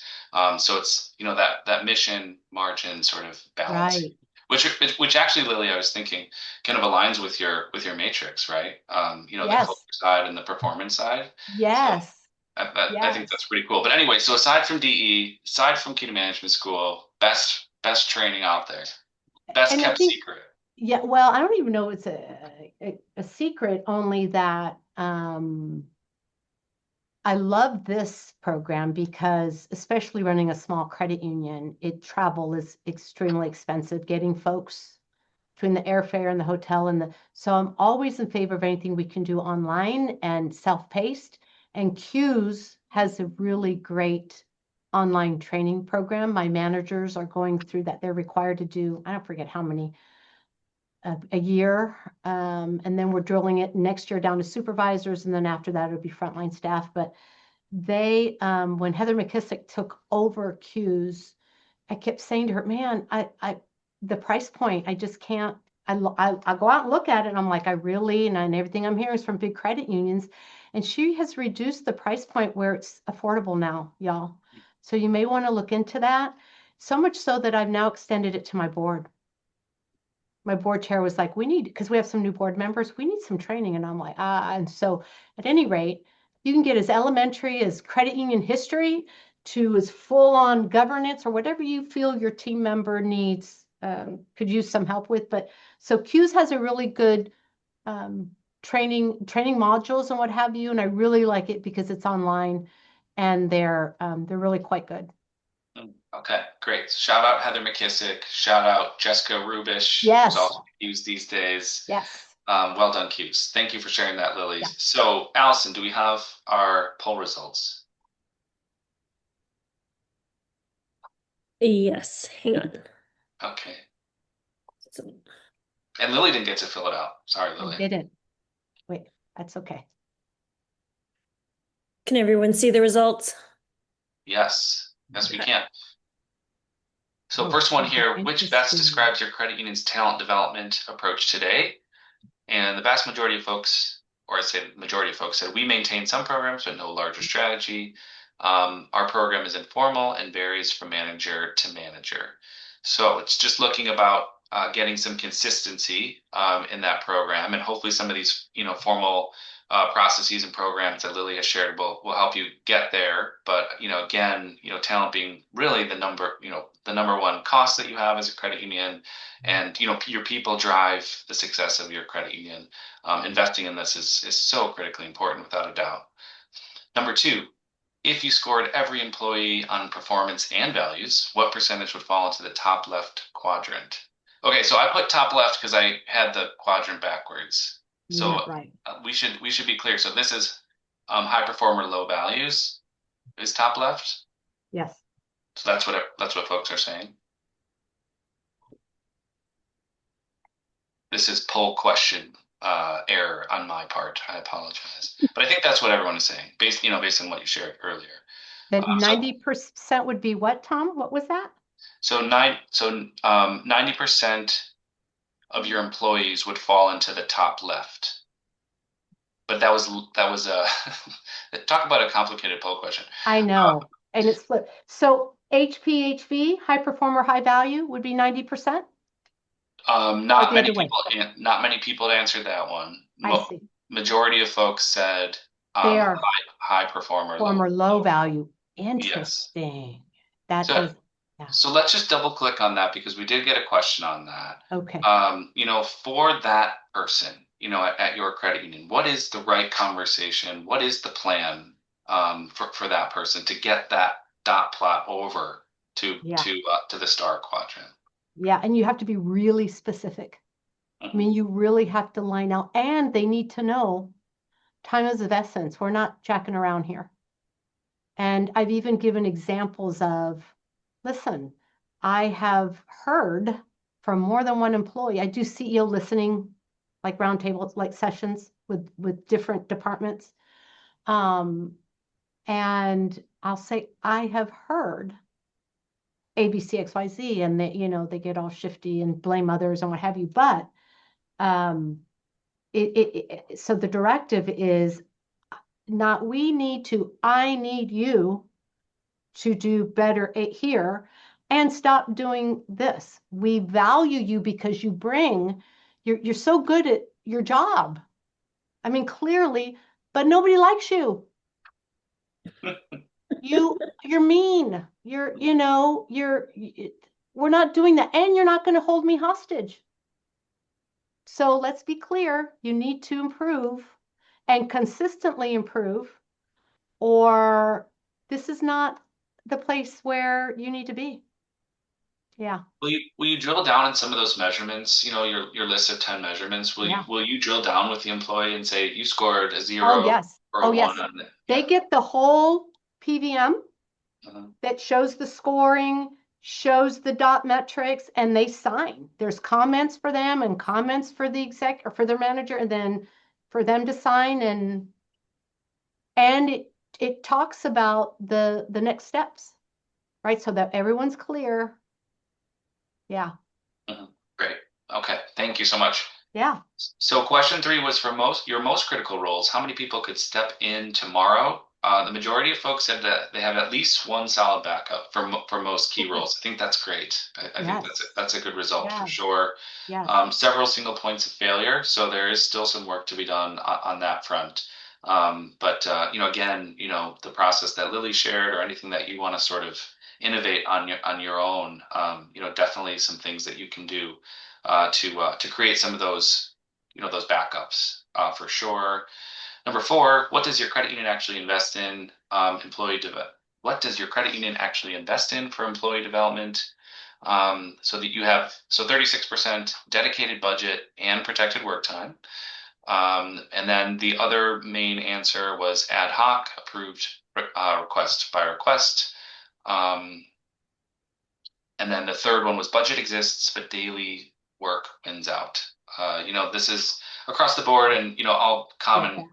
So it's that mission margin sort of balance. Right. Which actually, Lily, I was thinking kind of aligns with your matrix, right? The culture Yes. side and the performance side. So Yes. I think Yes. that's pretty cool. But anyway, so aside from DE, aside from Key Management School, best training out there, best And I kept think, secret. yeah, well, I don't even know it's a secret, only that I love this program because, especially running a small credit union, travel is extremely expensive. Getting folks between the airfare and the hotel so I'm always in favor of anything we can do online and self-paced. And Q's has a really great online training program. My managers are going through that. They're required to do, I don't forget how many a year. And then we're drilling it next year down to supervisors. And then after that, it'll be frontline staff. But when Heather McKissick took over Q's, I kept saying to her, man, the price point, I just can't. I go out and look at it and I'm like, and everything I'm hearing is from big credit unions. And she has reduced the price point where it's affordable now, y'all. So you may want to look into that. So much so that I've now extended it to my board. My board chair was like, because we have some new board members, we need some training. And I'm like, and so at any rate, you can get as elementary as credit union history to as full on governance or whatever you feel your team member needs, could use some help with. But so Q's has a really good training modules and what have you. And I really like it because it's online and they're really quite good. Okay, great. Shout out Heather McKissick. Shout out Jessica Rubish, who's Yes. also used these days. Yes. Well done, Q's. Thank you for sharing that, Lily. Yeah. So, Allison, do we have our poll results? Yes, hang on. Okay. So, And Lily didn't get to fill it out. Sorry, I Lily. didn't. Wait, that's okay. can everyone see the results? Yes. Yes, we Okay. can. So Oh, first one that'd be here, which best interesting. describes your credit union's talent development approach today? And the vast majority of folks, or I'd say the majority of folks said we maintain some programs, but no larger strategy. Our program is informal and varies from manager to manager. So it's just looking about getting some consistency in that program, and hopefully some of these, formal processes and programs that Lily has shared will help you get there. But again, talent being really the number one cost that you have as a credit union, and your people drive the success of your credit union. Investing in this is so critically important, without a doubt. Number two, if you scored every employee on performance and values, what percentage would fall into the top left quadrant? Okay, so I put top left because I had the quadrant backwards. Yeah, So right. we should be clear. So this is high performer, low values is top left. Yes. So that's what folks are saying. This is poll question error on my part. I apologize, but I think that's what everyone is saying, based on what you shared earlier. That So 90% would be what, Tom? What was that? so 90% of your employees would fall into the top left. But that was a talk about a complicated poll question. I know. And it's flipped. So HPHV, high performer, high value, would be 90%? Or Not the many other way? people answered that one. I see. Majority of folks said They are high performer, performer, low value. yes. Interesting. That So is, yeah. so let's just double click on that because we did get a question on that. Okay. For that person, at your credit union, what is the right conversation? What is the plan for that person to get that dot plot over to Yeah. to the star quadrant? Yeah. And you have to be really specific. I mean, you really have to line out, and they need to know time is of essence. We're not jacking around here. And I've even given examples of, listen, I have heard from more than one employee. I do CEO listening, like roundtables, like sessions with different departments. And I'll say, I have heard ABCXYZ, and they get all shifty and blame others and what have you. But so the directive is not I need you to do better here and stop doing this. We value you because you're so good at your job. I mean, clearly, but nobody likes you. You're mean. We're not doing that. And you're not going to hold me hostage. So let's be clear. You need to improve and consistently improve, or this is not the place where you need to be. Yeah. Will you drill down on some of those measurements? Your list of 10 measurements. Yeah. Will you drill down with the employee and say you scored a Oh, 0 yes. or a Oh, 1 yes. on it? They get the whole PVM that shows the scoring, shows the dot metrics, and they sign. There's comments for them and comments for the exec or for their manager, and then for them to sign, and it talks about the next steps, right? So that everyone's clear. Yeah. Great. Okay. Thank you so much. Yeah. So question 3 was for your most critical roles. How many people could step in tomorrow? The majority of folks said that they have at least one solid backup for most key roles. I think that's great. I think that's a good result for sure. Yes. Several single points of failure, so there is still some work to be done on that front. But again, the process that Lily shared, or anything that you want to sort of innovate on your own, definitely some things that you can do to create some of those backups for sure. Number 4, what does your credit union actually invest in what does your credit union actually invest in for employee development? So that you have 36% dedicated budget and protected work time. And then the other main answer was ad hoc, approved request by request. And then the third one was budget exists, but daily work wins out. This is across the board, and all common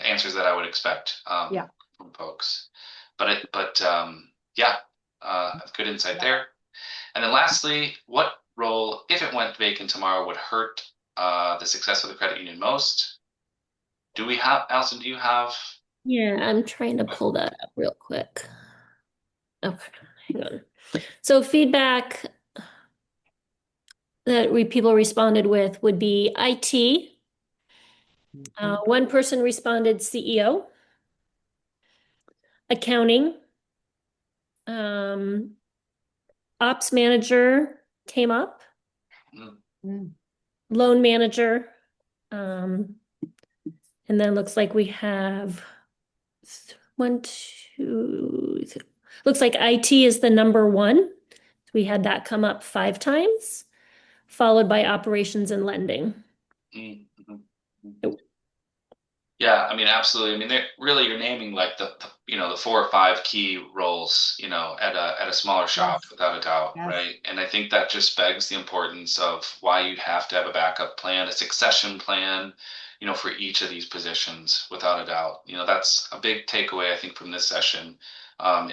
answers that I would expect from folks. But good insight there. And then lastly, what role, if it went vacant tomorrow, would hurt the success of the credit union most? Allison, do you have? Yeah, I'm trying to pull that up real quick. Okay, hang on. So feedback that people responded with would be IT, One person responded CEO, accounting, ops manager came up, Mm. loan manager, and then looks like we have one, two, looks like IT is the number one. We had that come up 5 times, followed by operations and lending. Yeah, I mean, absolutely. I mean, they're really you're naming like the 4 or 5 key roles, at a smaller shop Yes. without a doubt, Yes. right? And I think that just begs the importance of why you have to have a backup plan, a succession plan, for each of these positions, without a doubt. That's a big takeaway I think from this session,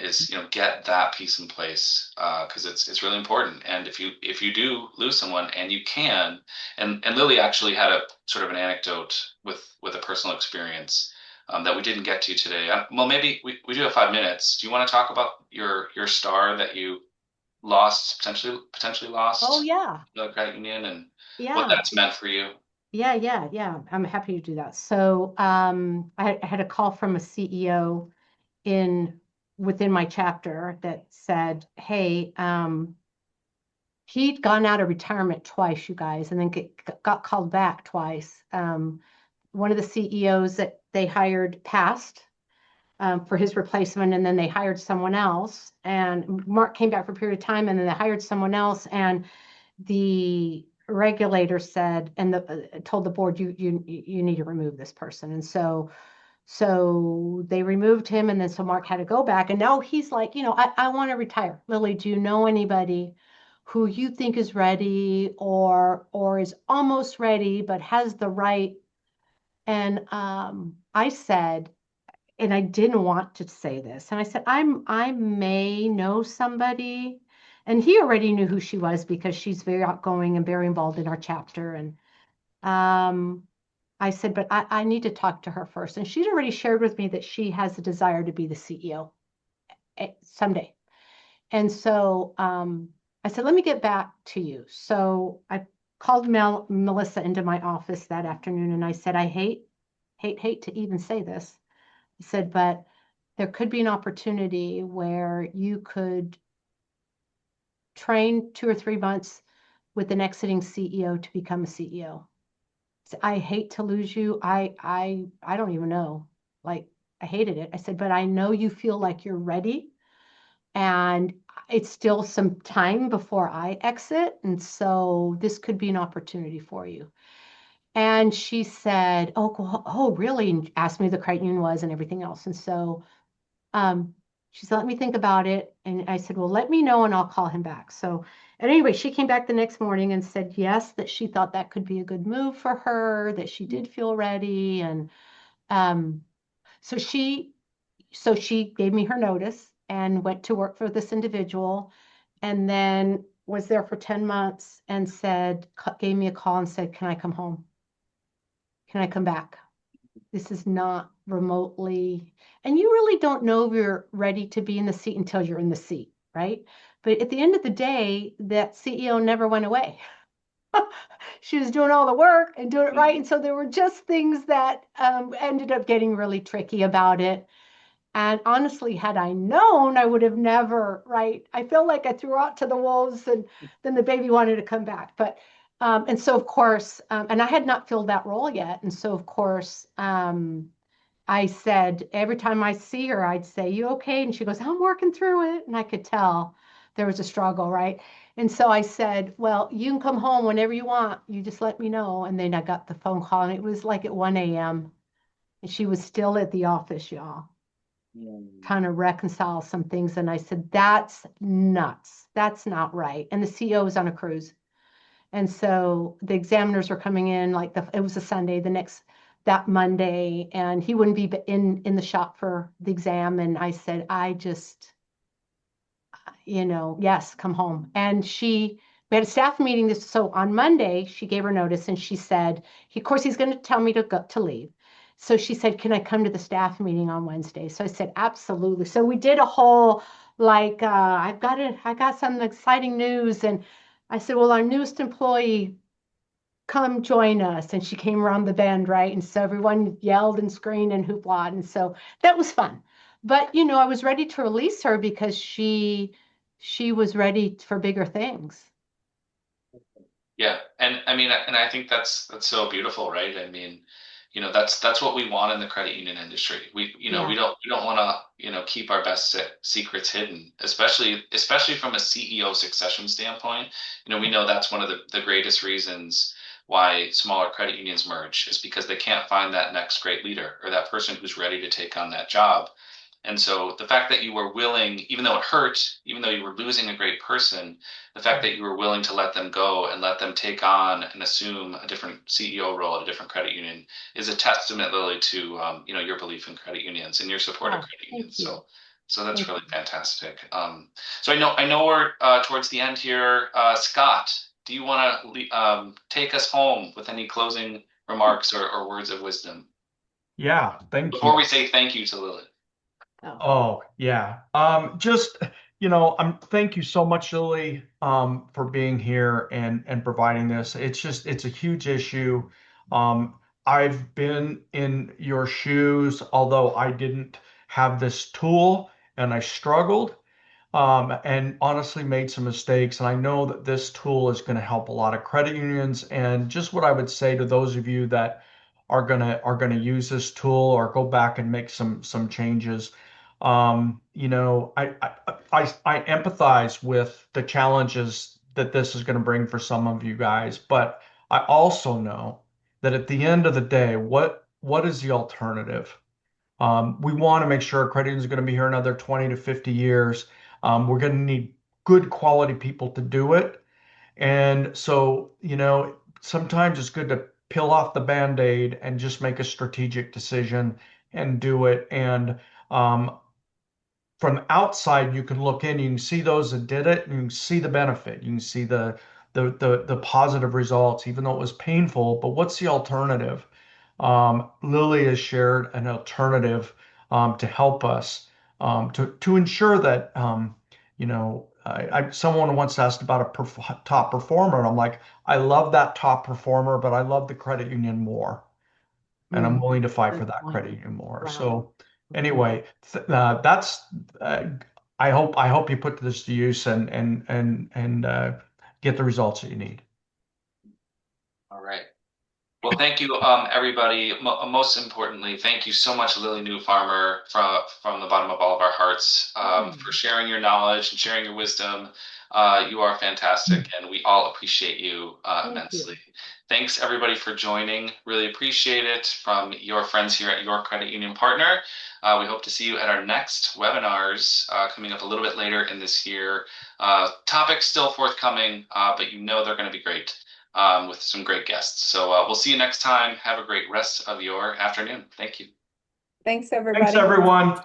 is get that piece in place, because it's really important. And if you do lose someone, and you can, and Lily actually had a sort of an anecdote with a personal experience, that we didn't get to today. Well, maybe we do have 5 minutes. Do you want to talk about your star that you lost, potentially lost, Oh, yeah. the credit union, and what Yeah. that's meant for you? Yeah. I'm happy to do that. So I had a call from a CEO within my chapter that said, hey, he'd gone out of retirement twice, you guys, and then got called back twice. One of the CEOs that they hired passed for his replacement, and then they hired someone else. And Mark came back for a period of time, and then they hired someone else. And the regulator said, and told the board, you need to remove this person. And so they removed him, and then so Mark had to go back. And now he's like, I want to retire. Lily, do you know anybody who you think is ready or is almost ready but has the right? And I said, and I didn't want to say this, and I said, I may know somebody. And he already knew who she was because she's very outgoing and very involved in our chapter. And I said, but I need to talk to her first. And she'd already shared with me that she has a desire to be the CEO someday. And so I said, let me get back to you. So I called Melissa into my office that afternoon, and I said, I hate to even say this. I said, but there could be an opportunity where you could train 2 or 3 months with an exiting CEO to become a CEO. I hate to lose you. I don't even know. Like, I hated it. I said, but I know you feel like you're ready, and it's still some time before I exit. And so this could be an opportunity for you. And she said, oh, really? And asked me who the credit union was and everything else. And so she said, let me think about it. And I said, well, let me know and I'll call him back. So at any rate, she came back the next morning and said, yes, that she thought that could be a good move for her, that she did feel ready. And um, so she gave me her notice and went to work for this individual, and then was there for 10 months and gave me a call and said, can I come home? Can I come back? This is not remotely, and you really don't know if you're ready to be in the seat until you're in the seat, right? But at the end of the day, that CEO never went away. She was doing all the work and doing it right. And so there were just things that ended up getting really tricky about it. And honestly, had I known, I would have never, right? I feel like I threw out to the wolves, and then the baby wanted to come back. But, and so of course, and I had not filled that role yet. And so of course, I said, every time I see her, I'd say, you okay? And she goes, I'm working through it. And I could tell there was a struggle, right? And so I said, well, you can come home whenever you want. You just let me know. And then I got the phone call, and it was like at 1 a.m. And she was still at the office, y'all, trying to reconcile some things. And I said, that's nuts. That's not right. And the CEO was on a cruise. And so the examiners were coming in, like it was a Sunday, that Monday, and he wouldn't be in the shop for the exam. And I said, yes, come home. And we had a staff meeting so on Monday, she gave her notice, and she said, of course, he's going to tell me to leave. So she said, can I come to the staff meeting on Wednesday? So I said, absolutely. So we did a whole, like, I got some exciting news. And I said, well, our newest employee come join us. And she came around the bend, right? And so everyone yelled and screamed and hoopla. And so that was fun. But, I was ready to release her because she was ready for bigger things. Yeah, and I mean, and I think that's so beautiful, right? I mean, that's what we want in the credit union industry. Yeah. We don't want to, keep our best secrets hidden, especially from a CEO succession standpoint. We know that's one of the greatest reasons why smaller credit unions merge is because they can't find that next great leader or that person who's ready to take on that job. And so the fact that you were willing, even though it hurt, even though you were losing a great person, the fact that you were willing to let them go and let them take on and assume a different CEO role at a different credit union is a testament, Lily, to your belief in credit unions and your support of Oh, credit thank unions. you. So that's Thank really you. fantastic. So I know we're towards the end here. Scott, do you want to take us home with any closing remarks or words of wisdom Yeah, thank before you. we say thank you to Lily? Oh, Oh, yeah. Just, thank you so much, Lily, for being here and providing this. It's a huge issue. Um, I've been in your shoes, although I didn't have this tool and I struggled, and honestly made some mistakes. And I know that this tool is going to help a lot of credit unions. And just what I would say to those of you that are gonna use this tool or go back and make some changes. I empathize with the challenges that this is going to bring for some of you guys, but I also know that at the end of the day, what is the alternative? We want to make sure credit union is going to be here another 20 to 50 years. We're going to need good quality people to do it. And so, sometimes it's good to peel off the Band-Aid and just make a strategic decision and do it. And um, from outside, you can look in, you can see those that did it, and you can see the benefit. You can see the positive results, even though it was painful. But what's the alternative? Lily has shared an alternative to help us to ensure that someone once asked about a top performer, and I'm like, I love that top performer, but I love the credit union more, and I'm mm, willing to fight for good that point. credit union more. Wow. So Okay. anyway, that's I hope you put this to use and get the results that you need. All right. Well, thank you, everybody. Most importantly, thank you so much, Lily Newfarmer, from the bottom of all of our hearts, for Mm, sharing your knowledge and sharing your wisdom. You are fantastic, and we all appreciate you thank you. immensely. Thanks, everybody, for joining. Really appreciate it from your friends here at Your Credit Union Partner. We hope to see you at our next webinars coming up a little bit later in this year. Topics still forthcoming, but they're going to be great with some great guests. So we'll see you next time. Have a great rest of your afternoon. Thank you. Thanks, Thanks, everybody. everyone.